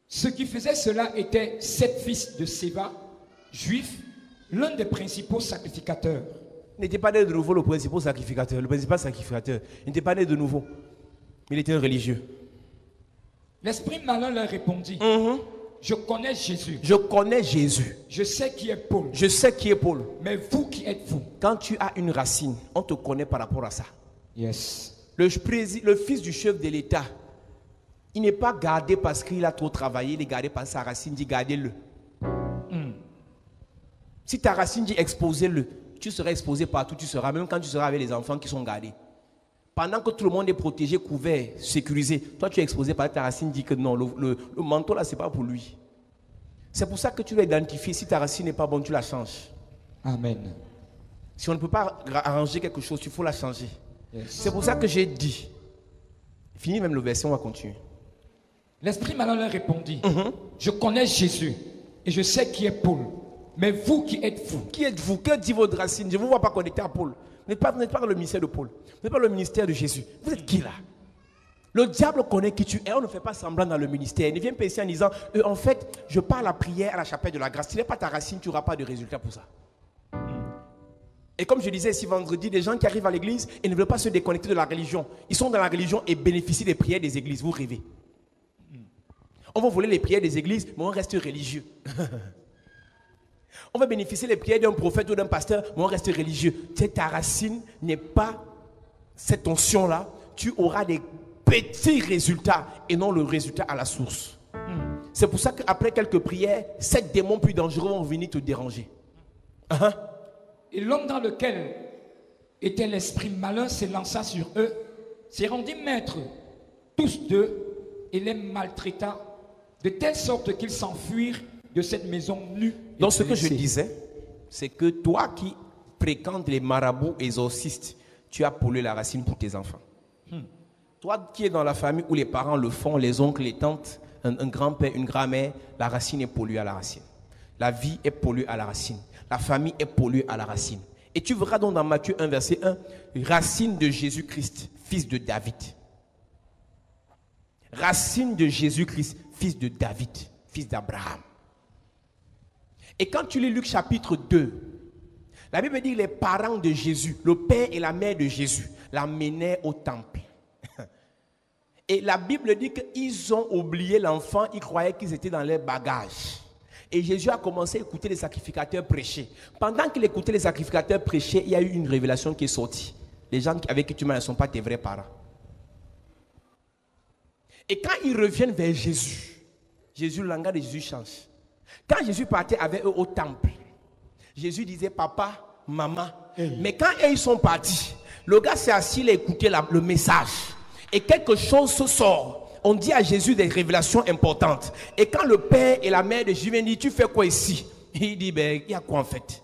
Ceux qui faisaient cela étaient 7 fils de Séba, juifs, l'un des principaux sacrificateurs. Il n'était pas né de nouveau le principal sacrificateur. Le principal sacrificateur, il n'était pas né de nouveau. Il était un religieux. L'esprit malin leur répondit: je connais Jésus. Je connais Jésus. Je sais qui est Paul. Je sais qui est Paul. Mais vous, qui êtes-vous? Quand tu as une racine, on te connaît par rapport à ça. Yes. Le fils du chef de l'État, il n'est pas gardé parce qu'il a trop travaillé, il est gardé par sa racine, dit gardez-le. Si ta racine dit exposez-le, tu seras exposé partout, tu seras, même quand tu seras avec les enfants qui sont gardés. Pendant que tout le monde est protégé, couvert, sécurisé, toi tu es exposé par ta racine, dit que non, le manteau là, ce n'est pas pour lui. C'est pour ça que tu dois identifier, si ta racine n'est pas bonne, tu la changes. Amen. Si on ne peut pas arranger quelque chose, il faut la changer. Yes. C'est pour ça que j'ai dit, fini même le verset, on va continuer. L'esprit malin leur répondit: je connais Jésus et je sais qui est Paul. Mais vous, qui êtes-vous? Qui êtes-vous? Que dit votre racine? Je ne vous vois pas connecté à Paul. Vous n'êtes pas dans le ministère de Paul. Vous n'êtes pas dans le ministère de Jésus. Vous êtes qui là? Le diable connaît qui tu es. On ne fait pas semblant dans le ministère. Il ne vient pas ici en disant en fait, je parle à prière à la chapelle de la grâce. Si ce n'est pas ta racine, tu n'auras pas de résultat pour ça. Et comme je disais ici vendredi, des gens qui arrivent à l'église et ne veulent pas se déconnecter de la religion. Ils sont dans la religion et bénéficient des prières des églises. Vous rêvez. On va voler les prières des églises, mais on reste religieux. On va bénéficier des prières d'un prophète ou d'un pasteur, mais on reste religieux. Ta racine n'est pas cette onction-là. Tu auras des petits résultats et non le résultat à la source. C'est pour ça qu'après quelques prières, 7 démons plus dangereux vont venir te déranger. Et l'homme dans lequel était l'esprit malin s'élança sur eux, s'est rendu maître, tous deux, et les maltraita, de telle sorte qu'ils s'enfuirent de cette maison nue. Donc ce que je disais, c'est que toi qui fréquentes les marabouts exorcistes, tu as pollué la racine pour tes enfants. Toi qui es dans la famille où les parents le font, les oncles, les tantes, un grand-père, une grand-mère, la racine est polluée à la racine. La vie est polluée à la racine. La famille est polluée à la racine. Et tu verras donc dans Matthieu 1, verset 1, racine de Jésus-Christ, fils de David. Racine de Jésus-Christ, fils de David, fils d'Abraham. Et quand tu lis Luc chapitre 2, la Bible dit que les parents de Jésus, le père et la mère de Jésus, l'amenaient au temple. Et la Bible dit qu'ils ont oublié l'enfant, ils croyaient qu'ils étaient dans leurs bagages. Et Jésus a commencé à écouter les sacrificateurs prêcher. Pendant qu'il écoutait les sacrificateurs prêcher, il y a eu une révélation qui est sortie. Les gens avec qui tu m'as ne sont pas tes vrais parents. Et quand ils reviennent vers Jésus, le langage de Jésus change. Quand Jésus partait avec eux au temple, Jésus disait papa, maman. Mais quand ils sont partis, le gars s'est assis, il a écouté le message. Et quelque chose se sort. On dit à Jésus des révélations importantes. Et quand le père et la mère de Jésus viennent dire, tu fais quoi ici? Il dit, ben, il y a quoi en fait?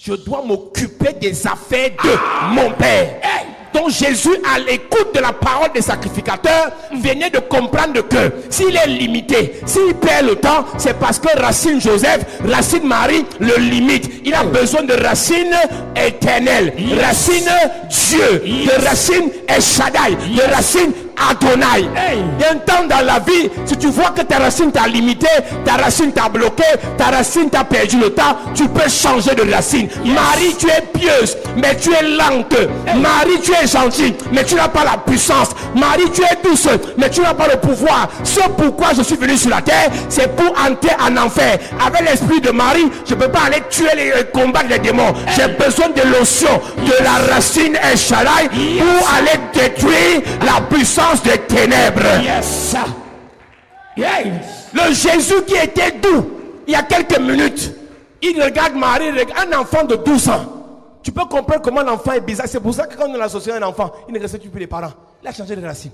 Je dois m'occuper des affaires de mon père. Donc Jésus, à l'écoute de la parole des sacrificateurs, venait de comprendre que s'il est limité, s'il perd le temps, c'est parce que Racine Joseph, Racine Marie le limite. Il a besoin de racines éternelles, racines Dieu, de racines El Shaddai, de racines Adonai. Il y a un temps dans la vie, si tu vois que ta racine t'a limité, ta racine t'a bloqué, ta racine t'a perdu le temps, tu peux changer de racine. Marie, tu es pieuse, mais tu es lente. Marie, tu es gentille, mais tu n'as pas la puissance. Marie, tu es douce, mais tu n'as pas le pouvoir. Ce pourquoi je suis venu sur la terre, c'est pour entrer en enfer. Avec l'esprit de Marie, je ne peux pas aller tuer les combattre les démons. J'ai besoin de l'onction de la racine El Shaddai pour aller détruire la puissance des ténèbres. Le Jésus qui était doux il y a quelques minutes, il regarde Marie, un enfant de 12 ans. Tu peux comprendre comment l'enfant est bizarre. C'est pour ça que quand on associe un enfant, il ne respecte plus les parents. Il a changé de racine.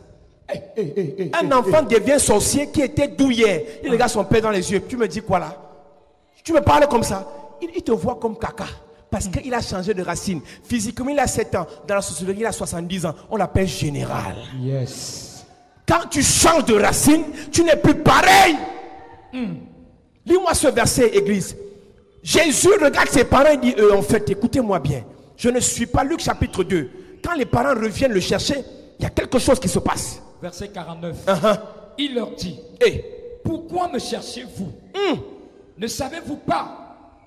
Un enfant devient sorcier qui était doux hier. Il regarde son père dans les yeux. Tu me dis quoi là? Tu me parles comme ça. Il te voit comme caca. Parce qu'il a changé de racine. Physiquement, il a 7 ans. Dans la société, il a 70 ans. On l'appelle général. Yes. Quand tu changes de racine, tu n'es plus pareil. Lis-moi ce verset, église. Jésus regarde ses parents et dit, en fait, écoutez-moi bien. Je ne suis pas Luc chapitre 2. Quand les parents reviennent le chercher, il y a quelque chose qui se passe. Verset 49. Il leur dit, pourquoi me cherchez-vous? Ne savez-vous pas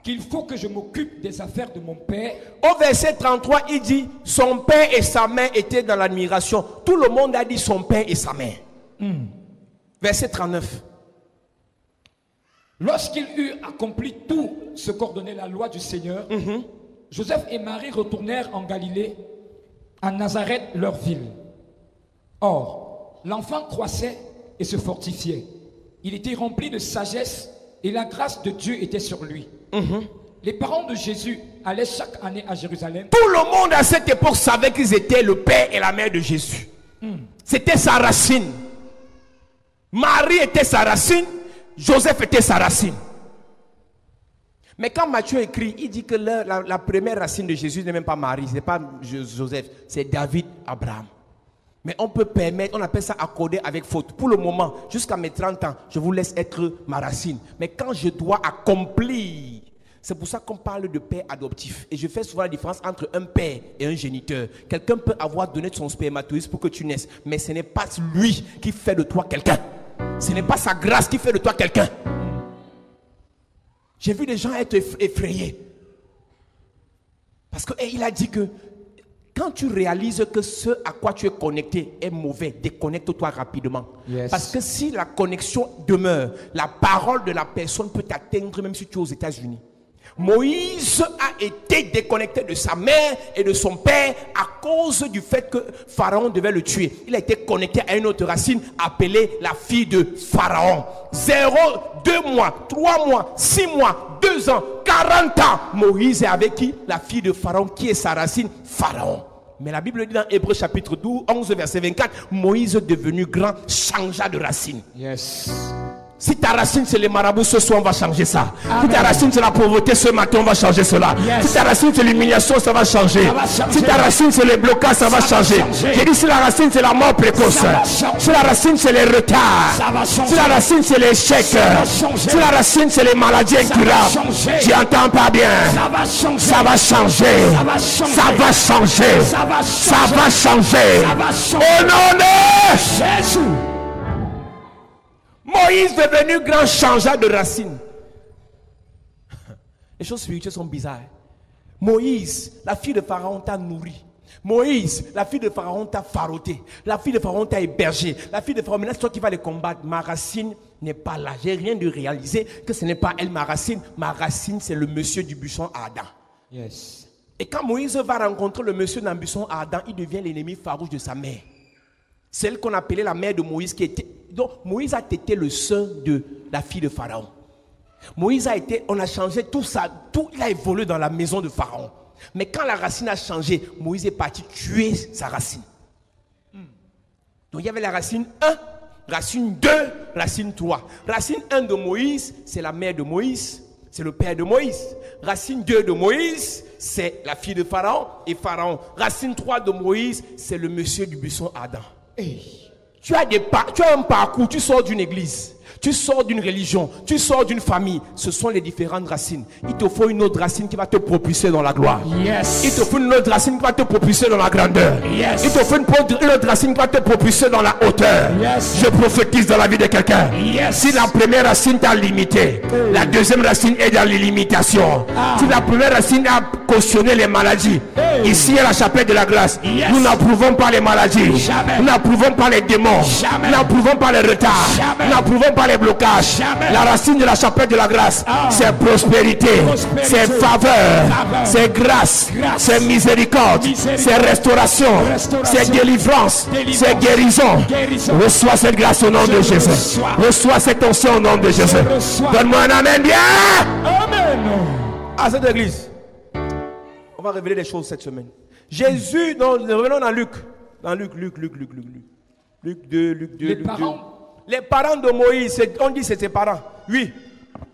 qu'il faut que je m'occupe des affaires de mon père? Au verset 33, il dit, son père et sa mère étaient dans l'admiration. Tout le monde a dit son père et sa mère. Verset 39. Lorsqu'il eut accompli tout ce qu'ordonnait la loi du Seigneur, Joseph et Marie retournèrent en Galilée, à Nazareth, leur ville. Or, l'enfant croissait et se fortifiait. Il était rempli de sagesse et la grâce de Dieu était sur lui. Les parents de Jésus allaient chaque année à Jérusalem. Tout le monde à cette époque savait qu'ils étaient le père et la mère de Jésus. C'était sa racine. Marie était sa racine. Joseph était sa racine. Mais quand Matthieu écrit, il dit que la première racine de Jésus n'est même pas Marie, ce n'est pas Joseph, c'est David, Abraham. Mais on peut permettre, on appelle ça accorder avec faute. Pour le moment, jusqu'à mes 30 ans, je vous laisse être ma racine. Mais quand je dois accomplir, c'est pour ça qu'on parle de père adoptif. Et je fais souvent la différence entre un père et un géniteur. Quelqu'un peut avoir donné son spermatozoïde pour que tu naisses, mais ce n'est pas lui qui fait de toi quelqu'un. Ce n'est pas sa grâce qui fait de toi quelqu'un. J'ai vu des gens être effrayés. Parce qu'il a dit que quand tu réalises que ce à quoi tu es connecté est mauvais, déconnecte-toi rapidement. Parce que si la connexion demeure, la parole de la personne peut t'atteindre même si tu es aux États-Unis. Moïse a été déconnecté de sa mère et de son père à cause du fait que Pharaon devait le tuer. Il a été connecté à une autre racine appelée la fille de Pharaon. 0, 2 mois, 3 mois, 6 mois, 2 ans, 40 ans. Moïse est avec qui? La fille de Pharaon qui est sa racine, Pharaon. Mais la Bible dit dans Hébreux chapitre 12, 11 verset 24, Moïse devenu grand changea de racine. Si ta racine c'est les marabouts, ce soir on va changer ça. Si ta racine c'est la pauvreté, ce matin on va changer cela. Si ta racine c'est l'humiliation, ça va changer. Si ta racine c'est les blocages, ça va changer. J'ai dit si la racine c'est la mort précoce, si la racine c'est les retards, si la racine c'est l'échec, si la racine c'est les maladies incurables, tu entends pas bien. Ça va changer. Ça va changer. Ça va changer. Au nom de Jésus. Moïse devenu grand changea de racine. Les choses spirituelles sont bizarres. Moïse, la fille de Pharaon t'a nourri. Moïse, la fille de Pharaon t'a faroté. La fille de Pharaon t'a hébergé. La fille de Pharaon, maintenant c'est toi qui vas les combattre. Ma racine n'est pas là. J'ai rien de réaliser que ce n'est pas elle ma racine. Ma racine, c'est le monsieur du buisson Adam. Yes. Et quand Moïse va rencontrer le monsieur dans le buisson Adam, il devient l'ennemi farouche de sa mère. Celle qu'on appelait la mère de Moïse. Donc Moïse a été le sein de la fille de Pharaon. Moïse a été, on a changé tout ça, tout, il a évolué dans la maison de Pharaon. Mais quand la racine a changé, Moïse est parti tuer sa racine. Donc il y avait la racine 1, racine 2, racine 3. Racine 1 de Moïse, c'est la mère de Moïse, c'est le père de Moïse. Racine 2 de Moïse, c'est la fille de Pharaon et Pharaon. Racine 3 de Moïse, c'est le monsieur du buisson Adam. Hey. Tu as un parcours, tu sors d'une église. Tu sors d'une religion, tu sors d'une famille. Ce sont les différentes racines. Il te faut une autre racine qui va te propulser dans la gloire. Yes. Il te faut une autre racine qui va te propulser dans la grandeur. Yes. Il te faut une autre racine qui va te propulser dans la hauteur. Yes. Je prophétise dans la vie de quelqu'un. Yes. Si la première racine t'a limité, la deuxième racine est dans les limitations. Si la première racine a cautionné les maladies, ici à la chapelle de la grâce, Yes. nous n'approuvons pas les maladies. Jamais. Nous n'approuvons pas les démons. Jamais. Nous n'approuvons pas les retards. Jamais. Nous n'approuvons pas les blocages. Jamais. La racine de la chapelle de la grâce, c'est prospérité, c'est faveur, c'est grâce, c'est miséricorde, c'est restauration, c'est délivrance, c'est guérison. Reçois cette grâce au nom de Jésus. Reçois cette onction au nom de Jésus. Donne-moi un amen bien. Amen. À cette église, on va révéler des choses cette semaine. Jésus, revenons dans Luc. Dans Luc 2, Luc 2. Les parents de Moïse, on dit c'est ses parents. Oui.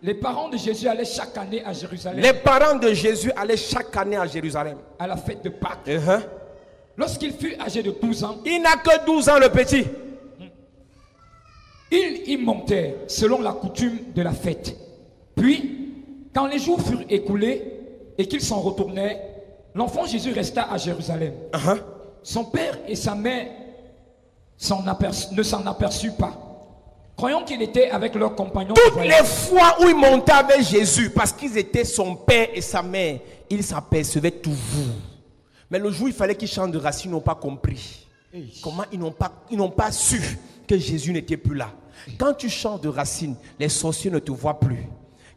Les parents de Jésus allaient chaque année à Jérusalem. Les parents de Jésus allaient chaque année à Jérusalem. À la fête de Pâques. Lorsqu'il fut âgé de 12 ans, Il n'a que 12 ans le petit. ils y montèrent selon la coutume de la fête. Puis, quand les jours furent écoulés et qu'ils s'en retournèrent, l'enfant Jésus resta à Jérusalem. Son père et sa mère ne s'en aperçurent pas, croyant qu'il était avec leurs compagnons. Toutes les fois où il montait avec Jésus, parce qu'ils étaient son père et sa mère, ils s'apercevaient toujours. Mais le jour où il fallait qu'ils changent de racine, ils n'ont pas compris. Comment ils n'ont pas su que Jésus n'était plus là. Quand tu changes de racine, les sorciers ne te voient plus.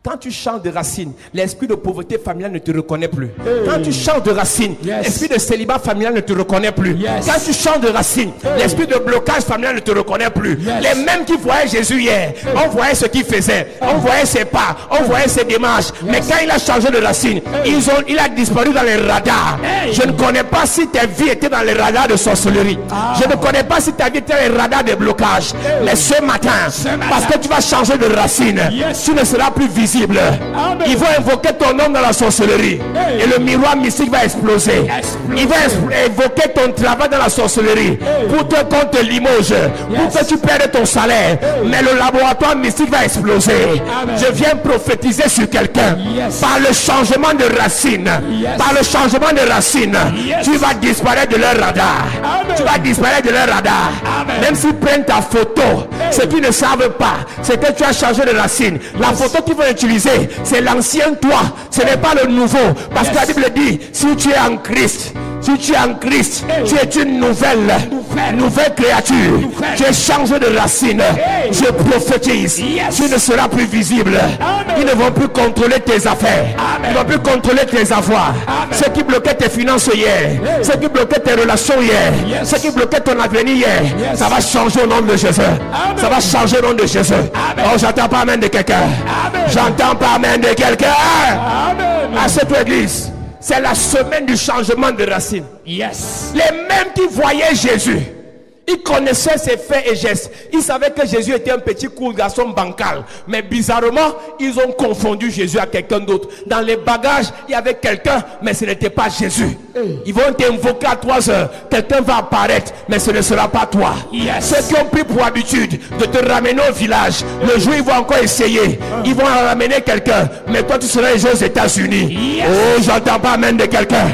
Quand tu changes de racine, l'esprit de pauvreté familiale ne te reconnaît plus. Quand tu changes de racine, l'esprit de célibat familial ne te reconnaît plus. Quand tu changes de racine, l'esprit de blocage familial ne te reconnaît plus. Les mêmes qui voyaient Jésus hier, on voyait ce qu'il faisait, on voyait ses pas, on voyait ses démarches. Mais quand il a changé de racine, il a disparu dans les radars. Je ne connais pas si ta vie était dans les radars de sorcellerie. Je ne connais pas si ta vie était dans les radars de blocage. Mais ce matin, parce que tu vas changer de racine, tu ne seras plus visible. Amen. Ils vont invoquer ton nom dans la sorcellerie. Et le miroir mystique va exploser. Il va évoquer ton travail dans la sorcellerie pour qu'on te limoge, pour que tu perdes ton salaire. Mais le laboratoire mystique va exploser. Je viens prophétiser sur quelqu'un. Par le changement de racine, par le changement de racine, tu vas disparaître de leur radar. Tu vas disparaître de leur radar. Même s'ils prennent ta photo, ce qu'ils ne savent pas, c'est que tu as changé de racine. La photo qu'ils vont utiliser, c'est l'ancien toi, ce n'est pas le nouveau. Parce que la Bible dit, si tu es en Christ, si tu es en Christ, tu es une nouvelle créature. Tu es changé de racine. Je prophétise, tu ne seras plus visible. Ils ne vont plus contrôler tes affaires. Ils ne vont plus contrôler tes avoirs. Ce qui bloquait tes finances hier, ce qui bloquait tes relations hier, ce qui bloquait ton avenir hier, ça va changer au nom de Jésus. Ça va changer au nom de Jésus. Oh, j'entends pas amen de quelqu'un. J'entends pas amen de quelqu'un. À cette église, c'est la semaine du changement de racine. Yes. Les mêmes qui voyaient Jésus, ils connaissaient ses faits et gestes. Ils savaient que Jésus était un petit court garçon bancal. Mais bizarrement, ils ont confondu Jésus à quelqu'un d'autre. Dans les bagages, il y avait quelqu'un, mais ce n'était pas Jésus. Ils vont t'invoquer à 3 heures. Quelqu'un va apparaître, mais ce ne sera pas toi. Ceux qui ont pris pour habitude de te ramener au village, le jour ils vont encore essayer. Ils vont ramener quelqu'un, mais toi tu seras aux États-Unis. Oh, j'entends pas amen de quelqu'un.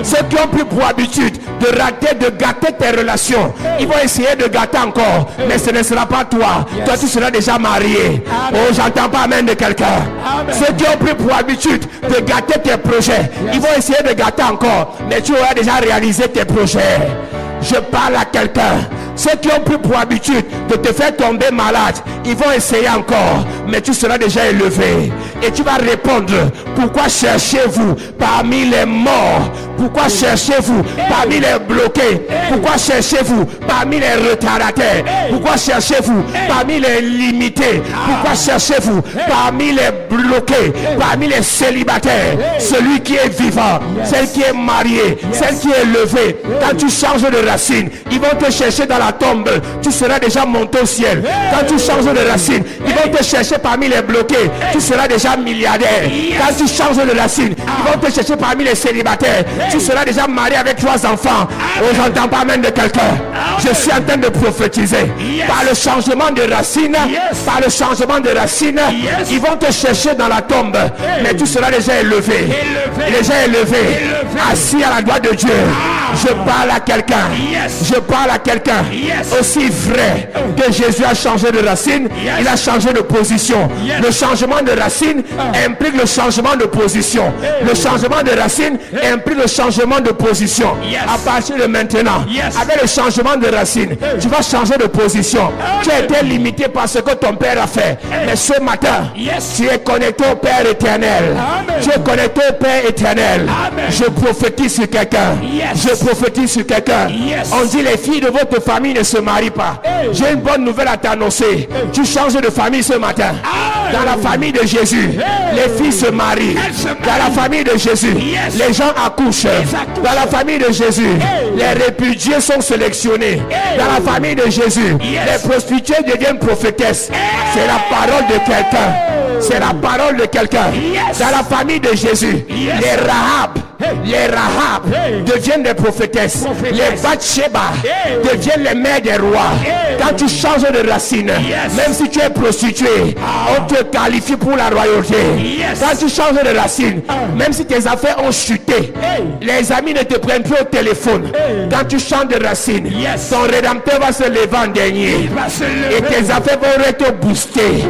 Ceux qui ont pris pour habitude de rater, de gâter tes relations, ils vont essayer de gâter encore, mais ce ne sera pas toi. Toi tu seras déjà marié. Oh, j'entends pas amen de quelqu'un. Ceux qui ont pris pour habitude de gâter tes projets, ils vont essayer de gâter encore, mais tu auras déjà réalisé tes projets. Je parle à quelqu'un. Ceux qui ont pris pour habitude de te faire tomber malade, ils vont essayer encore, mais tu seras déjà élevé. Et tu vas répondre, pourquoi cherchez-vous parmi les morts? Pourquoi cherchez-vous parmi les bloqués? Pourquoi cherchez-vous parmi les retardataires? Pourquoi cherchez-vous parmi les limités? Pourquoi cherchez-vous parmi les bloqués? Parmi les célibataires? Celui qui est vivant, celle qui est mariée, celle qui est levée. Quand tu changes de racine, ils vont te chercher dans la tombe, tu seras déjà monté au ciel. Quand tu changes de racine, ils vont te chercher parmi les bloqués, tu seras déjà milliardaire. Quand tu changes de racine, ils vont te chercher parmi les célibataires, tu seras déjà marié avec 3 enfants. Oh, j'entends pas même de quelqu'un. Je suis en train de prophétiser. Par le changement de racine, par le changement de racine, ils vont te chercher dans la tombe, mais tu seras déjà élevé, déjà élevé, assis à la droite de Dieu. Je parle à quelqu'un, je parle à quelqu'un. Aussi vrai que Jésus a changé de racine, il a changé de position. Le changement de racine implique le changement de position. Le changement de racine implique le changement de position. À partir de maintenant, avec le changement de racine, tu vas changer de position. Tu as été limité par ce que ton père a fait, mais ce matin, tu es connecté au Père éternel. Tu es connecté au Père éternel. Je prophétise sur quelqu'un. Je prophétise sur quelqu'un. On dit les filles de votre famille ne se marient pas. J'ai une bonne nouvelle à t'annoncer. Tu changes de famille ce matin. Dans la famille de Jésus, les filles se marient. Dans la famille de Jésus, les gens accouchent. Dans la famille de Jésus, les répudiés sont sélectionnés. Dans la famille de Jésus, les prostituées deviennent prophétesses. C'est la parole de quelqu'un. C'est la parole de quelqu'un. Dans la famille de Jésus, les Rahab deviennent des prophétesses. Les Bathsheba deviennent les mères des rois. Quand tu changes de racine, même si tu es prostituée, on te qualifie pour la royauté. Quand tu changes de racine, même si tes affaires ont chuté, les amis ne te prennent plus au téléphone. Quand tu changes de racine, ton rédempteur va se lever en dernier et tes affaires vont être boostées.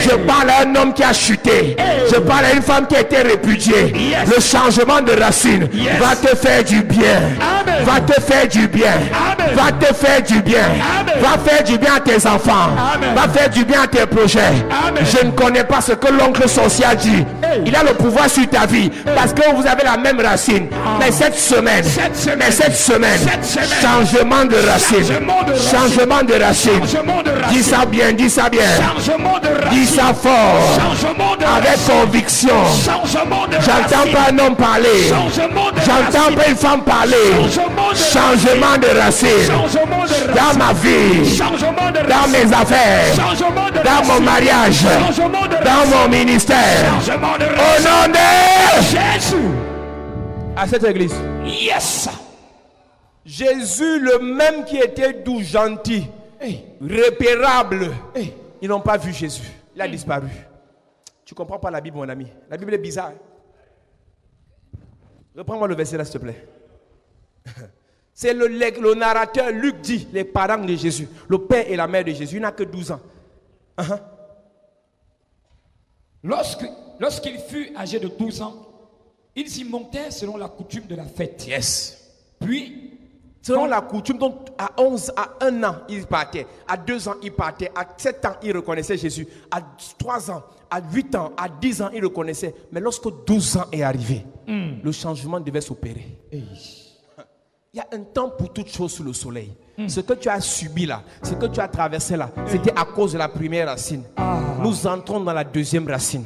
Je parle à un homme qui a chuté. Je parle à une femme qui a été répudiée. Le changement de racine va te faire du bien. Va te faire du bien. Va te faire du bien. Va faire du bien à tes enfants. Va faire du bien à tes projets. Je ne connais pas ce que l'oncle social dit. Il a le pouvoir sur ta vie parce que vous avez la même racine. Mais cette semaine, changement de racine. Changement de racine. Dis ça bien, dis ça bien. Dis ça fort. Avec conviction. J'entends pas un homme parler. J'entends pas une femme parler. Changement de racine. Dans ma vie. Dans mes affaires. Dans mon mariage. Dans mon ministère. Au nom de Jésus. À cette église. Yes. Jésus, le même qui était doux, gentil, repérable. Ils n'ont pas vu Jésus. Il a disparu. Tu comprends pas la Bible, mon ami. La Bible est bizarre. Reprends-moi le verset là, s'il te plaît. C'est le narrateur, Luc dit, les parents de Jésus, le père et la mère de Jésus, il n'a que 12 ans. Lorsqu'il fut âgé de 12 ans, ils y montèrent selon la coutume de la fête. Yes. Puis, selon la coutume, donc à 1 an, il partait. À 2 ans, il partait. À 7 ans, il reconnaissait Jésus. À 3 ans, à 8 ans, à 10 ans, il reconnaissait. Mais lorsque 12 ans est arrivé, le changement devait s'opérer. Il y a un temps pour toute chose sous le soleil. Ce que tu as subi là, ce que tu as traversé là, c'était à cause de la première racine. Nous entrons dans la deuxième racine.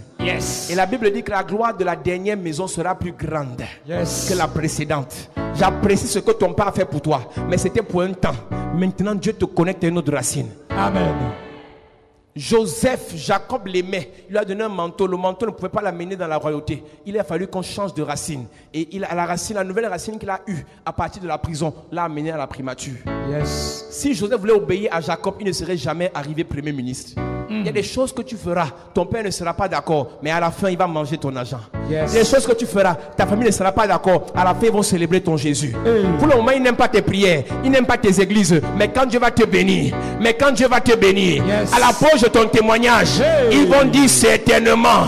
Et la Bible dit que la gloire de la dernière maison sera plus grande que la précédente. J'apprécie ce que ton père a fait pour toi, mais c'était pour un temps. Maintenant, Dieu te connecte à une autre racine. Amen. Joseph, Jacob l'aimait. Il lui a donné un manteau. Le manteau ne pouvait pas l'amener dans la royauté. Il a fallu qu'on change de racine. Et la nouvelle racine qu'il a eue à partir de la prison, l'a amené à la primature. Yes. Si Joseph voulait obéir à Jacob, il ne serait jamais arrivé premier ministre. Il y a des choses que tu feras. Ton père ne sera pas d'accord, mais à la fin, il va manger ton argent. Yes. Il y a des choses que tu feras. Ta famille ne sera pas d'accord. À la fin, ils vont célébrer ton Jésus. Pour le moment, ils n'aiment pas tes prières. Ils n'aiment pas tes églises. Mais quand Dieu va te bénir, Yes. à la pause de ton témoignage, ils vont dire certainement,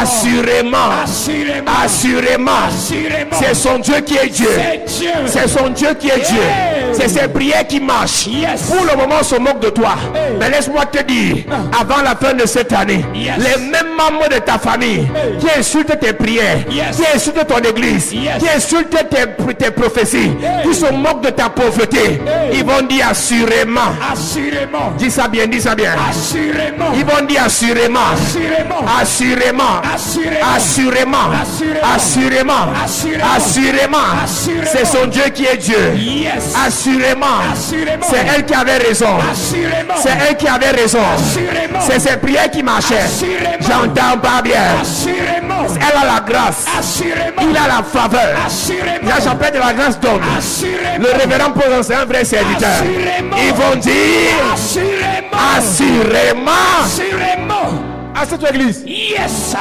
assurément, c'est son Dieu qui est Dieu. C'est son Dieu qui est Dieu. C'est ces prières qui marchent. Yes. Pour le moment, on se moque de toi. Hey. Mais laisse-moi te dire, avant la fin de cette année, Yes. les mêmes membres de ta famille Hey. qui insultent tes prières, Yes. qui insultent ton église, Yes. qui insultent tes prophéties, Hey. qui se moquent de ta pauvreté, Hey. ils vont dire assurément. Assurément. Dis ça bien, dis ça bien. Assurément. Ils vont dire assurément. Assurément. Assurément. Assurément. Assurément. Assurément. Assurément. Assurément. Assurément. Assurément. C'est son Dieu qui est Dieu. Yes. Assurément. Assurément. C'est elle qui avait raison. Assurément. C'est elle qui avait raison. Assurément. C'est ses prières qui marchaient. Assurément. J'entends pas bien. Assurément. Elle a la grâce. Assurément. Il a la faveur. Assurément. Là, j'appelle de la grâce d'homme. Assurément. Le révérend Paul, c'est un vrai serviteur. Assurément. Ils vont dire Assurément. assurément. Assurément. À cette église. Yes.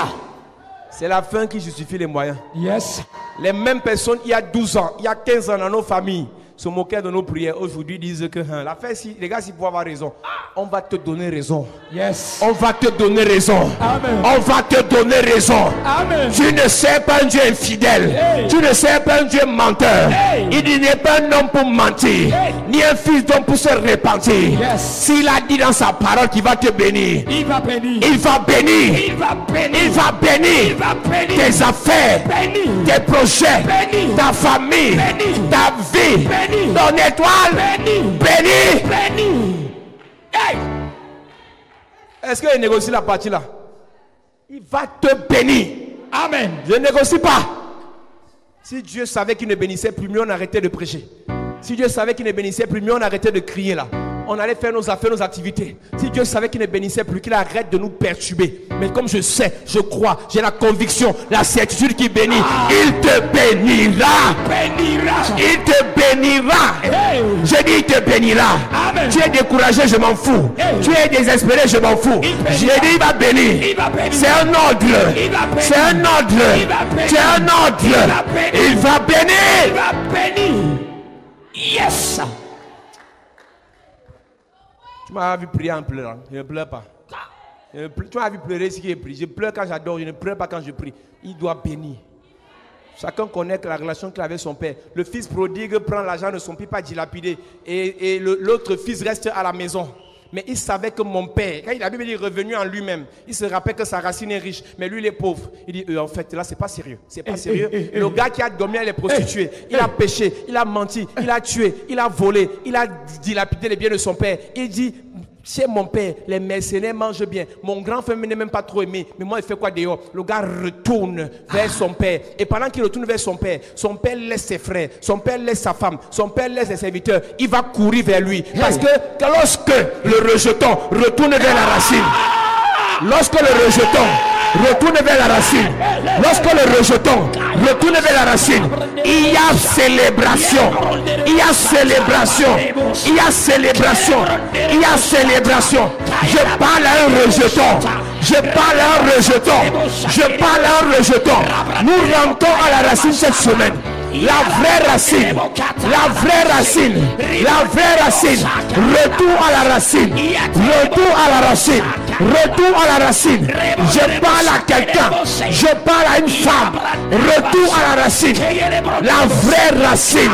C'est la fin qui justifie les moyens. Yes. Les mêmes personnes, il y a 12 ans, il y a 15 ans dans nos familles, se moquaient de nos prières. Aujourd'hui, disent que la fin, si, les gars, s'ils peuvent avoir raison, on va te donner raison. Yes. On va te donner raison. Amen. On va te donner raison. Amen. Tu ne sais pas un Dieu infidèle. Hey. Tu ne sais pas un Dieu menteur. Hey. Il n'est pas un homme pour mentir. Hey. Ni un fils d'homme pour se repentir. Yes. S'il a dit dans sa parole qu'il va te bénir, Il va bénir. il va bénir. Il va bénir. Il va bénir Il va bénir. tes affaires, Bénir. tes projets, Béni. ta famille, Béni. ta vie, Béni. ton étoile. Béni. Béni. Béni. Hey. Est-ce qu'il négocie la partie là? Il va te bénir. Amen. Je ne négocie pas. Si Dieu savait qu'il ne bénissait plus, mieux on arrêtait de prêcher. Si Dieu savait qu'il ne bénissait plus, mieux on arrêtait de crier là. On allait faire nos affaires, nos activités. Si Dieu savait qu'il ne bénissait plus, qu'il arrête de nous perturber. Mais comme je sais, je crois, j'ai la conviction, la certitude qu'il bénit, il te bénira. Bénira. Il te bénira. Hey. Je dis il te bénira. Amen. Tu es découragé, je m'en fous. Hey. Tu es désespéré, je m'en fous. Il bénira. J'ai dit il va bénir. Il va bénir. C'est un ordre. Il va bénir. C'est un ordre. Il va bénir. C'est un ordre. Il va bénir. Il va Il bénir. va bénir. Yes. Tu m'as vu prier en pleurant. Je ne pleure pas. Tu m'as vu pleurer ce qui est pris. Je pleure quand j'adore. Je ne pleure pas quand je prie. Il doit bénir. Chacun connaît la relation qu'il avait avec son père. Le fils prodigue prend l'argent de son père, pas dilapidé. Et l'autre fils reste à la maison. Mais il savait que mon père, quand la Bible dit revenu en lui-même, il se rappelle que sa racine est riche, mais lui il est pauvre. Il dit en fait là c'est pas sérieux, c'est pas sérieux. Le gars qui a dormi avec les prostituées, il a péché, il a menti, il a tué, il a volé, il a dilapidé les biens de son père. Il dit chez mon père, les mercenaires mangent bien. Mon grand frère n'est même pas trop aimé. Mais moi, il fait quoi dehors? Le gars retourne vers son père. Et pendant qu'il retourne vers son père laisse ses frères, son père laisse sa femme, son père laisse ses serviteurs. Il va courir vers lui. Parce que lorsque le rejeton retourne vers la racine, lorsque le rejeton retourne vers la racine, lorsque le rejeton retourne vers la racine, il y a célébration. Il y a célébration. Il y a célébration. Il y a célébration. Je parle à un rejeton. Je parle à un rejeton. Je parle à un rejeton. Nous rentrons à la racine cette semaine. La vraie racine, la vraie racine, la vraie racine, retour à la racine, retour à la racine, retour à la racine. Je parle à quelqu'un, je parle à une femme, retour à la racine, la vraie racine.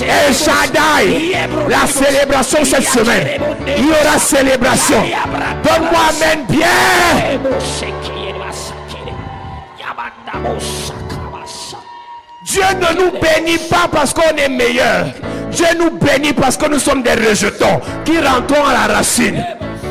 El Shaddai, la célébration cette semaine, il y aura célébration. Donne-moi amen bien. Dieu ne nous bénit pas parce qu'on est meilleur. Dieu nous bénit parce que nous sommes des rejetons qui rentrons à la racine.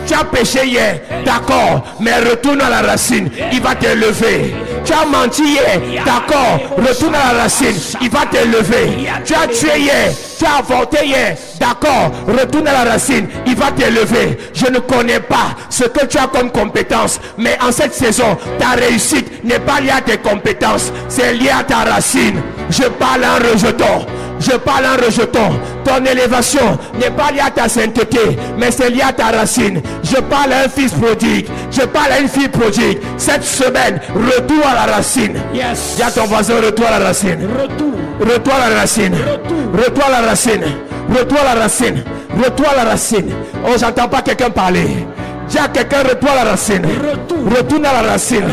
Tu as péché hier, d'accord, mais retourne à la racine, il va te lever. Tu as menti hier, d'accord, retourne à la racine, il va te lever. Tu as tué hier, tu as avorté hier, d'accord, retourne à la racine, il va te lever. Je ne connais pas ce que tu as comme compétence, mais en cette saison, ta réussite n'est pas liée à tes compétences, c'est lié à ta racine. Je parle à un rejeton. Je parle à un rejeton. Ton élévation n'est pas liée à ta sainteté, mais c'est lié à ta racine. Je parle à un fils prodigue. Je parle à une fille prodigue. Cette semaine, retour à la racine. Yes. Dis à ton voisin, retour à la racine. Retour. Retour à la racine. Retour à la racine. Retour à la racine. Retour à la racine. Oh, j'entends pas quelqu'un parler. Dis à quelqu'un, retourne à la racine. Retourne à la racine.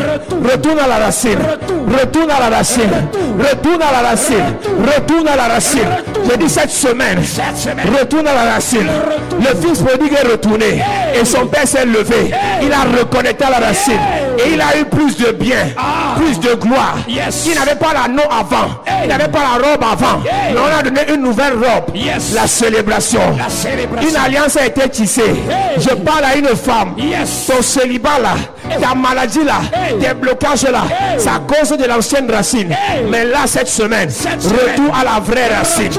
Retourne à la racine. Retourne à la racine. Retourne à la racine. Retourne à la racine. J'ai dit cette semaine. Retourne à la racine. Le fils prodigue est retourné. Et son père s'est levé. Il a reconnecté à la racine. Et il a eu plus de bien. Plus de gloire. Il n'avait pas l'anneau avant. Il n'avait pas la robe avant. Mais on a donné une nouvelle robe. La célébration. Une alliance a été tissée. Je parle à une femme. Ton célibat là, ta maladie là, tes blocages là, c'est à cause de l'ancienne racine. Mais là, cette semaine, retour à la vraie racine.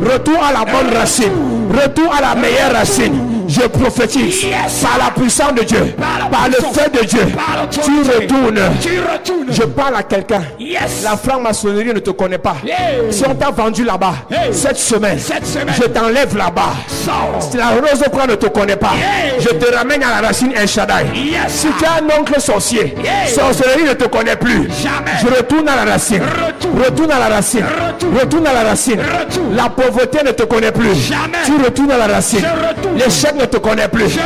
Retour à la bonne racine. Retour à la meilleure racine. Je prophétise par la puissance de Dieu, par le feu de Dieu. Tu retournes. Je parle à quelqu'un. La franc-maçonnerie ne te connaît pas. Si on t'a vendu là-bas, cette semaine, je t'enlève là-bas. Si la rose croix ne te connaît pas, je te ramène à la racine El Shaddai. Si tu as un oncle sorcier, sorcellerie ne te connaît plus. Je retourne à la racine. Retourne à la racine. Retourne à la racine. La pauvreté ne te connaît plus. Tu retournes à la racine. L'échec ne te connaît plus.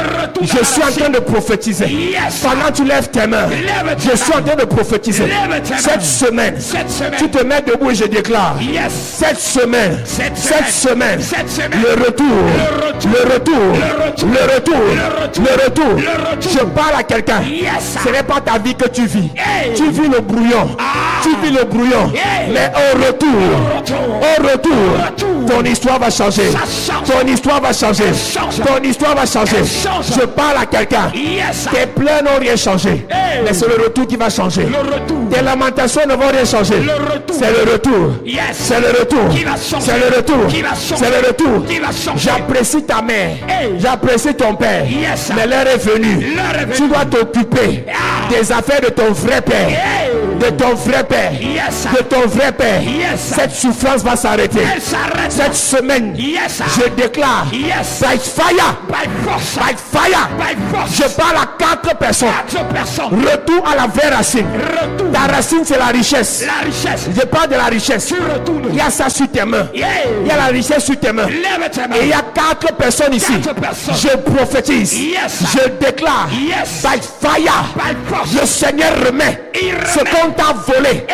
Je suis en train de prophétiser. Pendant que tu lèves tes mains, je suis en train de prophétiser. Cette semaine, tu te mets debout et je déclare. Cette semaine, le retour, le retour. Je parle à quelqu'un. Ce n'est pas ta vie que tu vis. Tu vis le brouillon. Tu vis le brouillon. Mais au retour, ton histoire va changer. Ton histoire va changer. Ton histoire va changer. Je parle à quelqu'un. Tes pleurs n'ont rien changé. Mais c'est le retour qui va changer. Tes lamentations ne vont rien changer. C'est le retour. C'est le retour. C'est le retour. C'est le retour. J'apprécie ta mère. J'apprécie ton père. Mais l'heure est venue. Tu dois t'occuper des affaires de ton vrai père. De ton vrai père. De ton vrai père. Cette souffrance va s'arrêter. Cette semaine, je déclare by fire. By fire. Je parle à 4 personnes. Retour à la vraie racine. Ta racine, c'est la richesse. Je parle de la richesse. Il y a ça sur tes mains. Il y a la richesse sur tes mains. Et il y a 4 personnes ici. Je prophétise. Je déclare by fire. Le Seigneur remet ce qu'on t'a volé.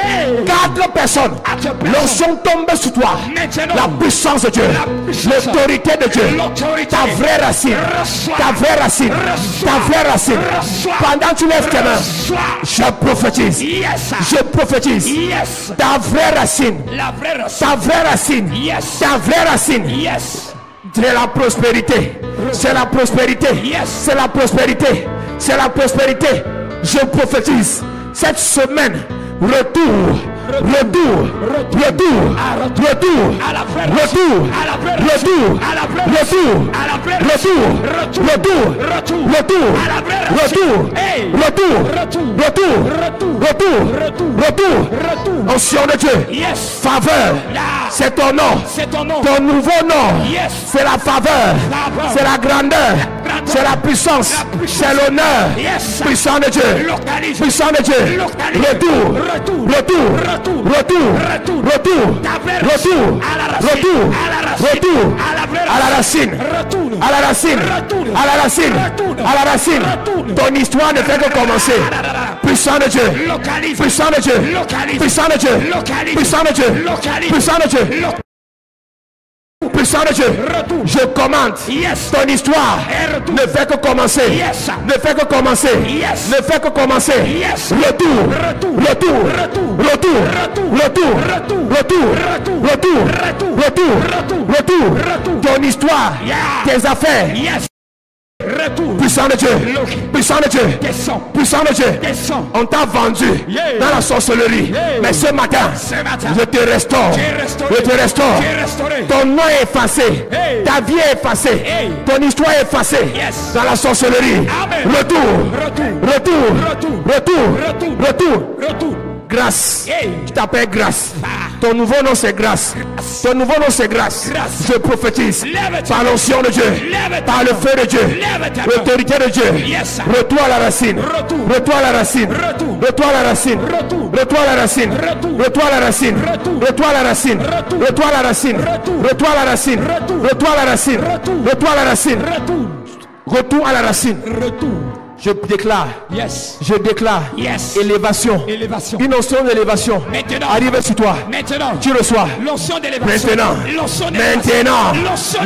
4 personnes. L'onction tombe sur toi. La puissance de Dieu. L'autorité de Dieu. Ta vraie racine. Ta vraie racine. Ta vraie racine. Pendant que tu lèves tes mains, je prophétise. Je prophétise. Ta vraie racine. Ta vraie racine. Ta vraie racine. C'est la prospérité. C'est la prospérité. C'est la prospérité. C'est la prospérité. Je prophétise. Cette semaine, retour. Retour, retour, retour, retour, retour, retour, retour, retour, onction de Dieu, faveur, c'est ton nom, ton nouveau nom, c'est la faveur, c'est la grandeur, c'est la puissance, c'est l'honneur, puissant de Dieu, puissant de Dieu, retour, retour, à la racine, à la racine, à la racine, à la racine. Ton histoire ne fait que commencer. Puissant de Dieu, puissant de Dieu, puissant de Dieu, puissant de Dieu, puissant de Dieu. Puissant de Dieu, je commande. Ton histoire ne fait que commencer. Ne fait que commencer. Ne fait que commencer. Retour, retour, retour, retour, retour, retour. Ton histoire, tes affaires. Puissant de Dieu, puissant de Dieu, puissant de Dieu. On t'a vendu dans la sorcellerie, mais ce matin, je te restaure. Je te restaure. Ton nom est effacé, ta vie est effacée, ton histoire est effacée dans la sorcellerie. Retour, retour. Grâce. Tu t'appelles grâce. Ton nouveau nom c'est grâce. Ton nouveau nom c'est grâce. Je prophétise par l'onction de Dieu, par le feu de Dieu, l'autorité de Dieu. Retour à la racine. Retour à la racine. Retour à la racine. Retour à la racine. Retour à la racine. Retour à la racine. Retour à la racine. Retour à la racine. Retour à la racine. Retour à la racine. Retour à la racine. Je déclare. Yes. Je déclare. Yes. Élévation. Élévation. Une notion d'élévation. Maintenant. Arrive sur toi. Maintenant. Tu reçois. L'onction d'élévation. Maintenant. L'onction d'élévation. Maintenant. L'onction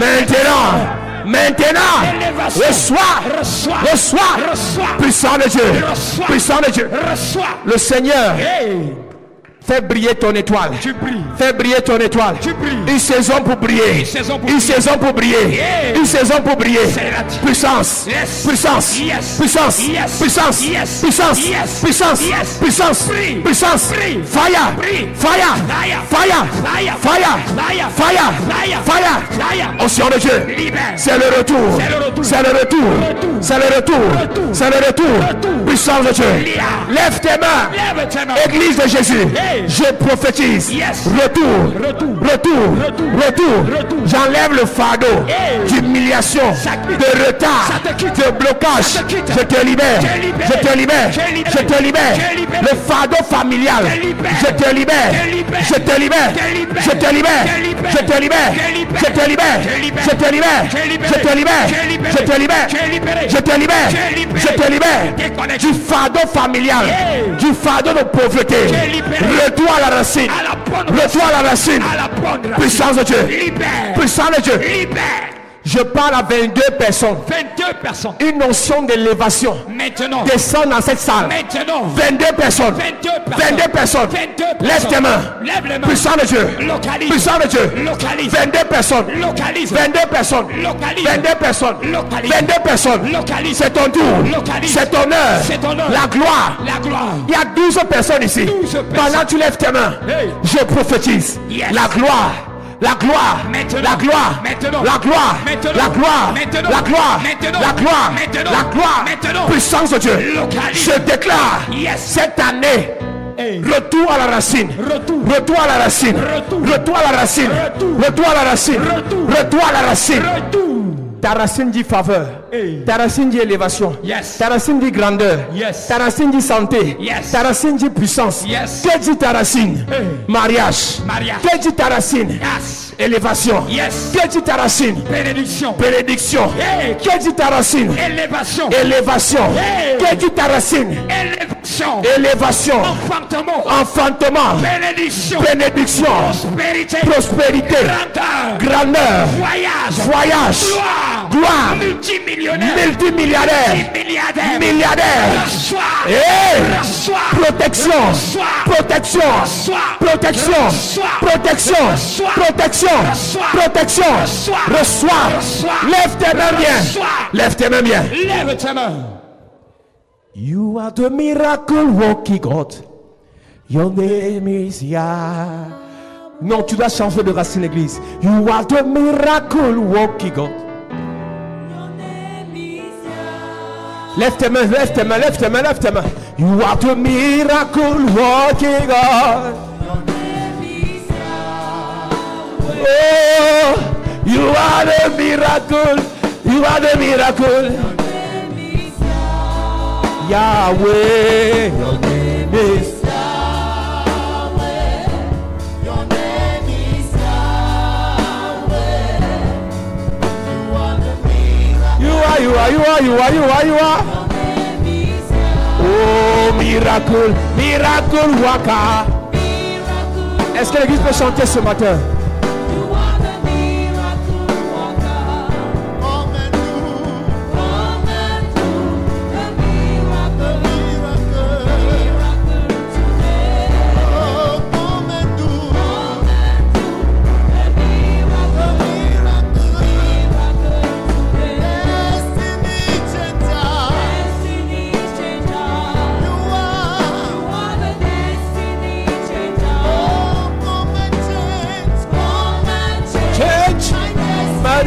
Maintenant. d'élévation. Reçois. Reçois. Puissant de Dieu. Reçois. Puissant de Dieu. Reçois. Le Seigneur. Hey. Fais briller ton étoile. Tu brilles. Fais briller ton étoile. Tu brilles. Une saison pour briller. Une saison pour Une saison pour briller. Yeah. Une saison pour briller. C'est la- Puissance. Yes. Puissance. Yes. Puissance. Yes. Puissance. Yes. Puissance. Yes. Puissance. Yes. Puissance. Brille. Puissance. Brille. Fire. Brille. Fire. Fire. Fire. Fire. Fire. Fire. Fire. Fire. Fire. Fire. Onction de Dieu. Libère. C'est le retour. C'est le retour. C'est le retour. Retour. C'est le retour. Retour. C'est le retour. Retour. Puissance de Dieu. Lia. Lève tes mains. Lève tes mains. Église de Jésus, Hey. je prophétise. Yes. Retour. Retour. Retour. Retour. J'enlève le fardeau Hey. d'humiliation, Ça quitte. de retard, Ça te quitte. de blocage. Ça te quitte. Je te libère. Tu es libéré. Je te libère. Tu es libéré. Je te libère. Tu es libéré. Le fardeau familial. Tu es libéré. Je te libère. Tu es libéré. Je te libère. Tu es libéré. Je te libère. Tu es libéré. Je te libère. Tu es libéré. Je te libère. Tu es libéré. Je te libère. Tu es libéré. Je te libère. Tu es libéré. Je te libère. Tu es libéré. Je te libère. Tu es libéré. Je te libère. Déconnexion. Du fardeau familial. Hey. Du fardeau de pauvreté. Tu es libéré. Retour à la racine. À la bonne Retour à la racine. À la bonne racine. Puissance de Dieu. Libère. Puissance de Dieu. Libère. Je parle à 22 personnes. 22 personnes. Une notion d'élévation. Maintenant. Descends dans cette salle. Maintenant. 22 personnes. 22 personnes. 22 personnes. 22 Lève personnes. tes mains. Lève les mains. Puissant de Dieu. Localise. Puissant de Dieu. Localise. 22 personnes. Localise. 22 personnes. Localise. 22 personnes. Localise. 22 personnes. Localise. C'est ton tour. Localise. C'est ton heure. C'est ton heure. La gloire. La gloire. Il y a 12 personnes ici. 12 personnes. Pendant que tu lèves tes mains, Hey. je prophétise. Yes. La gloire. La gloire. Maintenant. La gloire. Maintenant. La gloire. Maintenant. La gloire. Maintenant. La gloire. Maintenant. La gloire. Maintenant. La gloire. Maintenant. Puissance de Dieu. Localise. Je déclare Yes. cette année. Hey. Retour à la racine. Retour. Retour à la racine. Retour. Retour à la racine. Retour. Retour à la racine. Retour. Retour à la racine. Retour. Ta racine dit faveur. Hey. Ta racine dit élévation. Yes. Ta racine dit grandeur. Yes. Ta racine dit santé. Yes. Ta racine dit puissance. Yes. Que dit ta racine? Hey. Mariage. Mariage. Que dit ta racine? Yes. Élévation. Yes. Que dit ta racine? Bénédiction. Bénédiction. Hey. Que dit ta racine? Élévation. Élévation. Hey. Que dit ta racine? Élévation. Élévation. Enfantement. Enfantement. Bénédiction. Bénédiction. Prospérité. Prospérité. Grandeur. Grandeur. Voyage. Voyage. Gloire. Gloire. Multimillionnaire. Multimilliardaire. Milliardaire. Milliardaire. Reçois. Hey. Reçois. Protection. Reçois. Protection. Reçois. Protection. Reçois. Protection. Reçois. Protection. Reçois. Protection. Reçois. Reçois. Reçois. Lève tes mains bien. Reçois. Lève tes mains bien. Lève tes mains. You are the miracle working God. Your name is Yah. Non, tu dois changer de racine, l'église. You are the miracle working God. Lève tes mains, lève tes mains, lève tes mains, lève tes mains. You are the miracle working God. Oh, you are the miracle. You are the miracle. Yahweh, your name is You are. Oh, miracle, miracle waka. Est-ce que l'église peut chanter ce matin?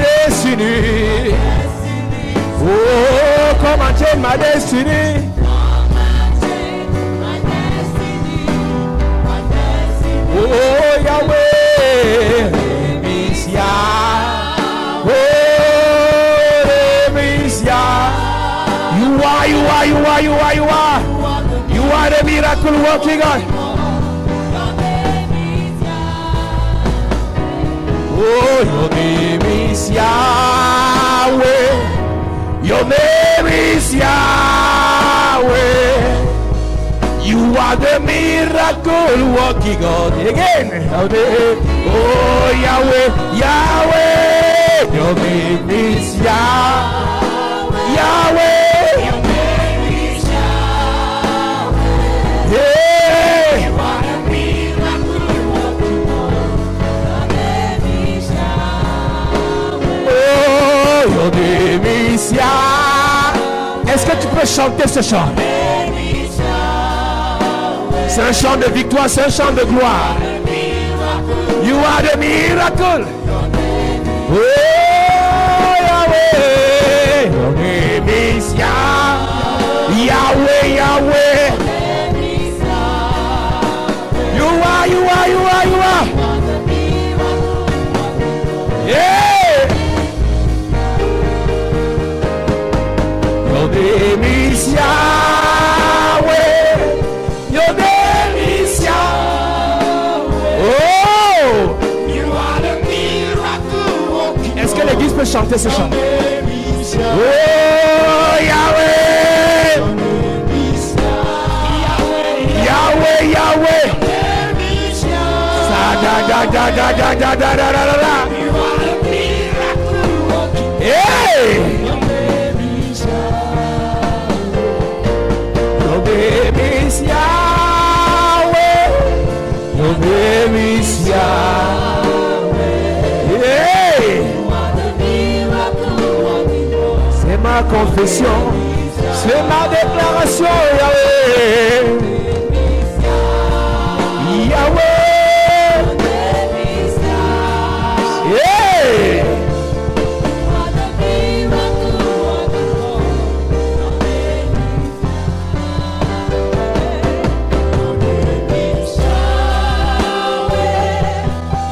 Destiny. Oh, come and change my destiny. Oh, Yahweh, is Yah. Oh, is Yah. You are the miracle working God. Oh, your name is Yahweh. Your name is Yahweh. Yahweh. You are the miracle working God. Again. Oh, Yahweh, Yahweh. Your name is Yahweh. Yahweh. Your name is Yahweh. Yeah. You are the miracle working God. Your name is Yahweh. Oh, your name is Yahweh. Est-ce que tu peux chanter ce chant? C'est un chant de victoire, c'est un chant de gloire. You are the miracle. Oh, Yahweh. Your name is Yahweh. Yahweh, Yahweh. You are, you are, you are, you are. Yeah. Your name is Yahweh. Your name is Yahweh. Oh, you are the miracle. Est-ce que l'église peut chanter ce chant? Oh, Yahweh. Yahweh, Yahweh. Da da da da da da da da da da. Hey. Your name is Yahweh. Your name is Yahweh. Yeah. C'est ma confession, c'est ma déclaration, Yahweh. Yahweh. Yeah.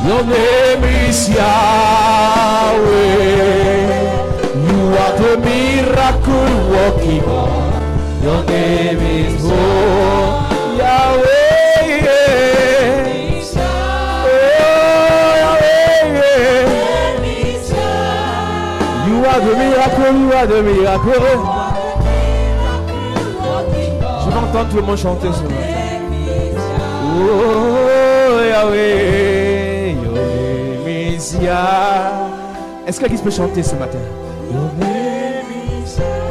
Your name is Yahweh. You are the miracle working God. Your name is Yahweh. Oh, Yahweh. You are the miracle, you are the miracle. Je vais entendre tout le monde chanter ce matin. Oh, Yahweh. Est-ce que quelqu'un peut chanter ce matin?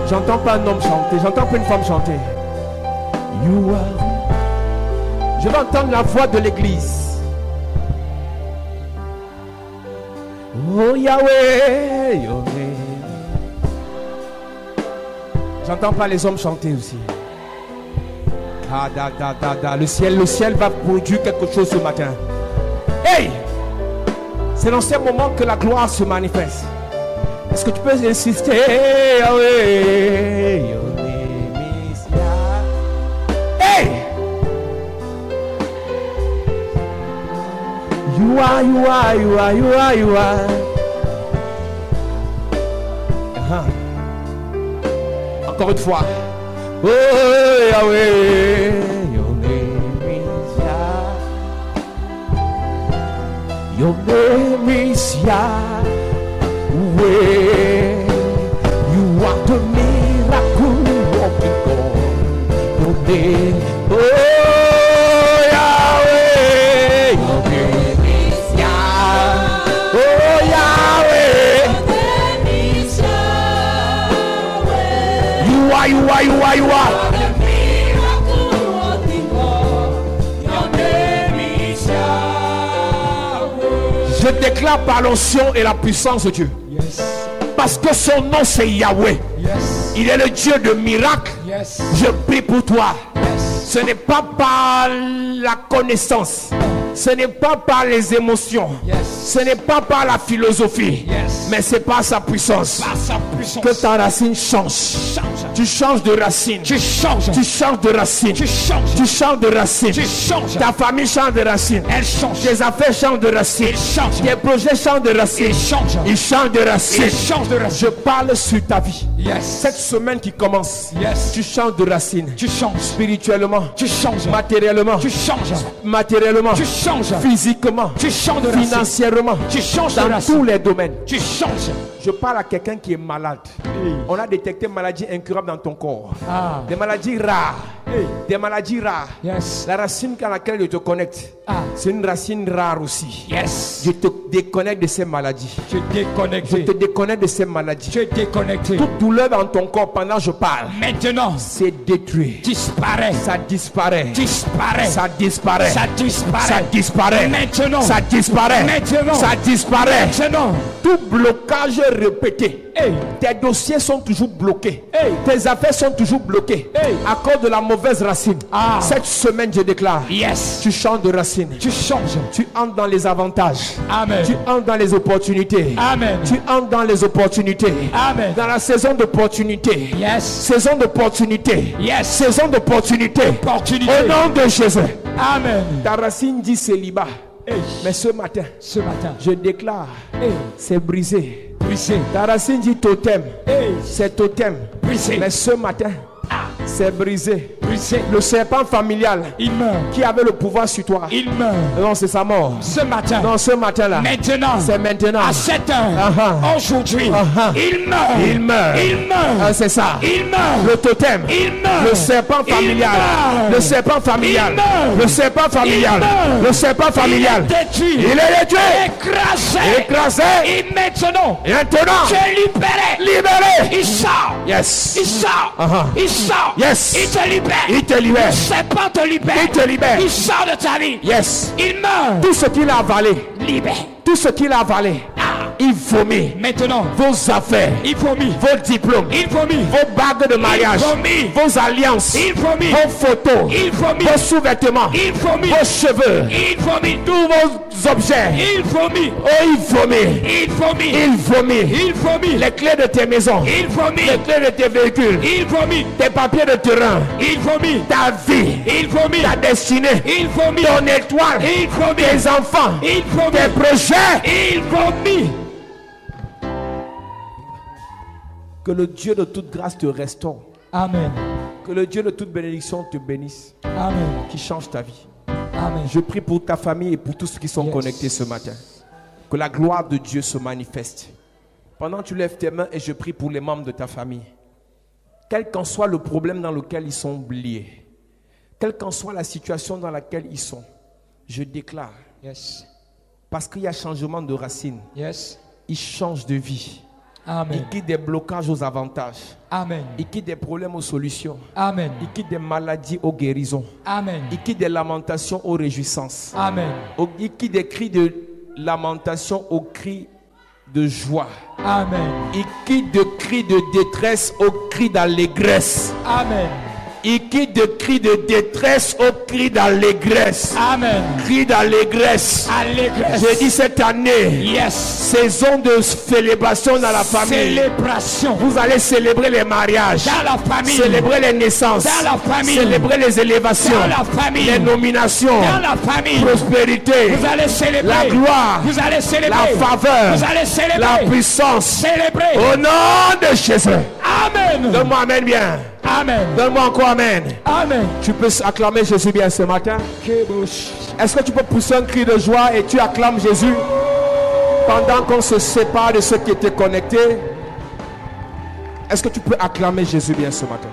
J'entends pas un homme chanter, j'entends pas une femme chanter. You are. Je vais entendre la voix de l'église. Oh Yahweh, Yahweh. J'entends pas les hommes chanter aussi. Ah, da, da, da, da. Le ciel va produire quelque chose ce matin. Hey! C'est dans ces moments que la gloire se manifeste. Est-ce que tu peux insister? Yahweh, your name is Yahweh. Hey! You are, you are, you are, you are, you are. Encore une fois. Oh Yahweh, your name is Yahweh. Your name is Yahweh. You are the miracle working God. Your name, oh Yahweh. Your name is Yahweh. Oh Yahweh. You are, you are, you are, you are. Je déclare par l'onction et la puissance de Dieu. Yes. Parce que son nom c'est Yahweh. Yes. Il est le Dieu de miracles. Yes. Je prie pour toi. Yes. Ce n'est pas par la connaissance. Ce n'est pas par les émotions. Yes. Ce n'est pas par la philosophie. Yes. Mais c'est par sa puissance. Par sa puissance. Que ta racine change. Tu changes de racine. Tu changes. Tu changes de racine. Tu changes. Tu changes de racine. Tu changes. Ta famille change de racine. Elle change. Tes affaires changent de racine. Change. Tes projets changent de racine. Il change. Il change de racine. Il change de racine. Je parle sur ta vie. Yes. Cette semaine qui commence. Yes. Tu changes de racine. Tu changes. Spirituellement. Tu changes. Matériellement. Tu changes. Matériellement. Tu changes. changes. physiquement, Tu changes de racine. financièrement, Tu changes de dans racine. tous les domaines. Tu changes. Je parle à quelqu'un qui est malade. On a détecté une maladie incurable dans ton corps. Ah. Des maladies rares. Des maladies rares. Yes. La racine à laquelle je te connecte, Ah. c'est une racine rare aussi. Yes. Je te déconnecte de ces maladies. Tu es Je déconnecté. te déconnecte de ces maladies. Tu es déconnecté. Toute douleur dans ton corps pendant que je parle, Maintenant, c'est détruit. disparaît. Ça disparaît. Disparaît. Ça disparaît. Ça disparaît. Ça disparaît. Maintenant. Ça disparaît. Maintenant. Ça disparaît. Maintenant. Tout blocage répété. Hey. Tes dossiers sont toujours bloqués. Hey. Tes affaires sont toujours bloquées. Hey. À cause de la mauvaise racine. Ah. Cette semaine, je déclare. Yes. Tu changes de racine. Tu changes. Tu entres dans les avantages. Amen. Tu entres dans les opportunités. Amen. Tu entres dans les opportunités. Amen. Dans la saison d'opportunités. Yes. Saison d'opportunités. Yes. Saison d'opportunités. Opportunité. Au nom de Jésus. Amen. Ta racine dit célibat. Hey. Mais ce matin, Ce matin. je déclare, Hey. c'est brisé. Brisé. Ta racine dit totem. Hey. C'est totem. Brisé. Mais ce matin, c'est brisé. Brisé. Le serpent familial Il meurt. qui avait le pouvoir sur toi. Il meurt. Non, c'est sa mort. Ce matin. Non, ce matin-là. Maintenant. C'est maintenant. À 7 heures. Ah, Aujourd'hui. ah. Il meurt. Il meurt. Il meurt. Ah, c'est ça. Il meurt. Le totem. Il meurt. Le serpent familial. meurt. Le serpent familial. Il meurt. Le serpent familial. Il meurt. Le serpent familial. Il est détruit. Il est détruit. Écrasé. Écrasé. Et maintenant. Et maintenant. Tu es libéré. Libéré. Il sort. Yes. Il sort. Ah. Il sort. Yes. Il te libère. Il te libère. Le serpent te libère. Il te libère. Il sort de ta vie. Yes. Il meurt. Tout ce qu'il a avalé. Libère. Tout ce qu'il a avalé. Il vomit. Maintenant. Vos affaires. Il vomit. Vos diplômes. Il vomit. Vos bagues de mariage. Il vomit. Vos alliances. Il vomit. Vos photos. Il vomit. Vos sous-vêtements. Il vomit. Vos cheveux. Il vomit. Tous vos objets. Il vomit. Oh, il vomit. Il vomit. Il vomit. Il vomit. Les clés de tes maisons. Il vomit. Les clés de tes véhicules. Il vomit. Tes papiers de terrain. Il vomit. Ta vie. Il vomit. Ta destinée. Il vomit. Ton étoile. Il vomit. Tes enfants. Il vomit. Tes projets. Il vomit. Que le Dieu de toute grâce te restaure. Amen. Que le Dieu de toute bénédiction te bénisse. Amen. Qui change ta vie. Amen. Je prie pour ta famille et pour tous ceux qui sont Yes. connectés ce matin. Que la gloire de Dieu se manifeste. Pendant que tu lèves tes mains et je prie pour les membres de ta famille. Quel qu'en soit le problème dans lequel ils sont liés. Quelle qu'en soit la situation dans laquelle ils sont. Je déclare. Yes. Parce qu'il y a changement de racine. Yes. Ils changent de vie. Amen. Ils quittent des blocages aux avantages. Amen. Ils quittent des problèmes aux solutions. Amen. Ils quittent des maladies aux guérisons. Amen. Ils quittent des lamentations aux réjouissances. Amen. Ils quittent des cris de lamentation aux cris de joie. Amen. Ils quittent de cris de détresse aux cris d'allégresse. Amen. Ils quittent de cris de détresse aux cris d'allégresse. Amen. Cris d'allégresse. Allégresse. J'ai dit cette année, Yes. saison de célébration dans la famille. Célébration. Vous allez célébrer les mariages, Dans la famille. célébrer les naissances, Dans la famille. célébrer les élévations, Dans la famille. les nominations, Dans la famille. prospérité, Vous allez célébrer. la gloire, Vous allez célébrer. la faveur, Vous allez célébrer. la puissance. Célébrer. Au nom de Jésus. Amen. Donne-moi amen bien. Amen. Donne-moi encore amen. Amen. Tu peux acclamer Jésus bien ce matin. Est-ce que tu peux pousser un cri de joie et tu acclames Jésus pendant qu'on se sépare de ceux qui étaient connectés? Est-ce que tu peux acclamer Jésus bien ce matin?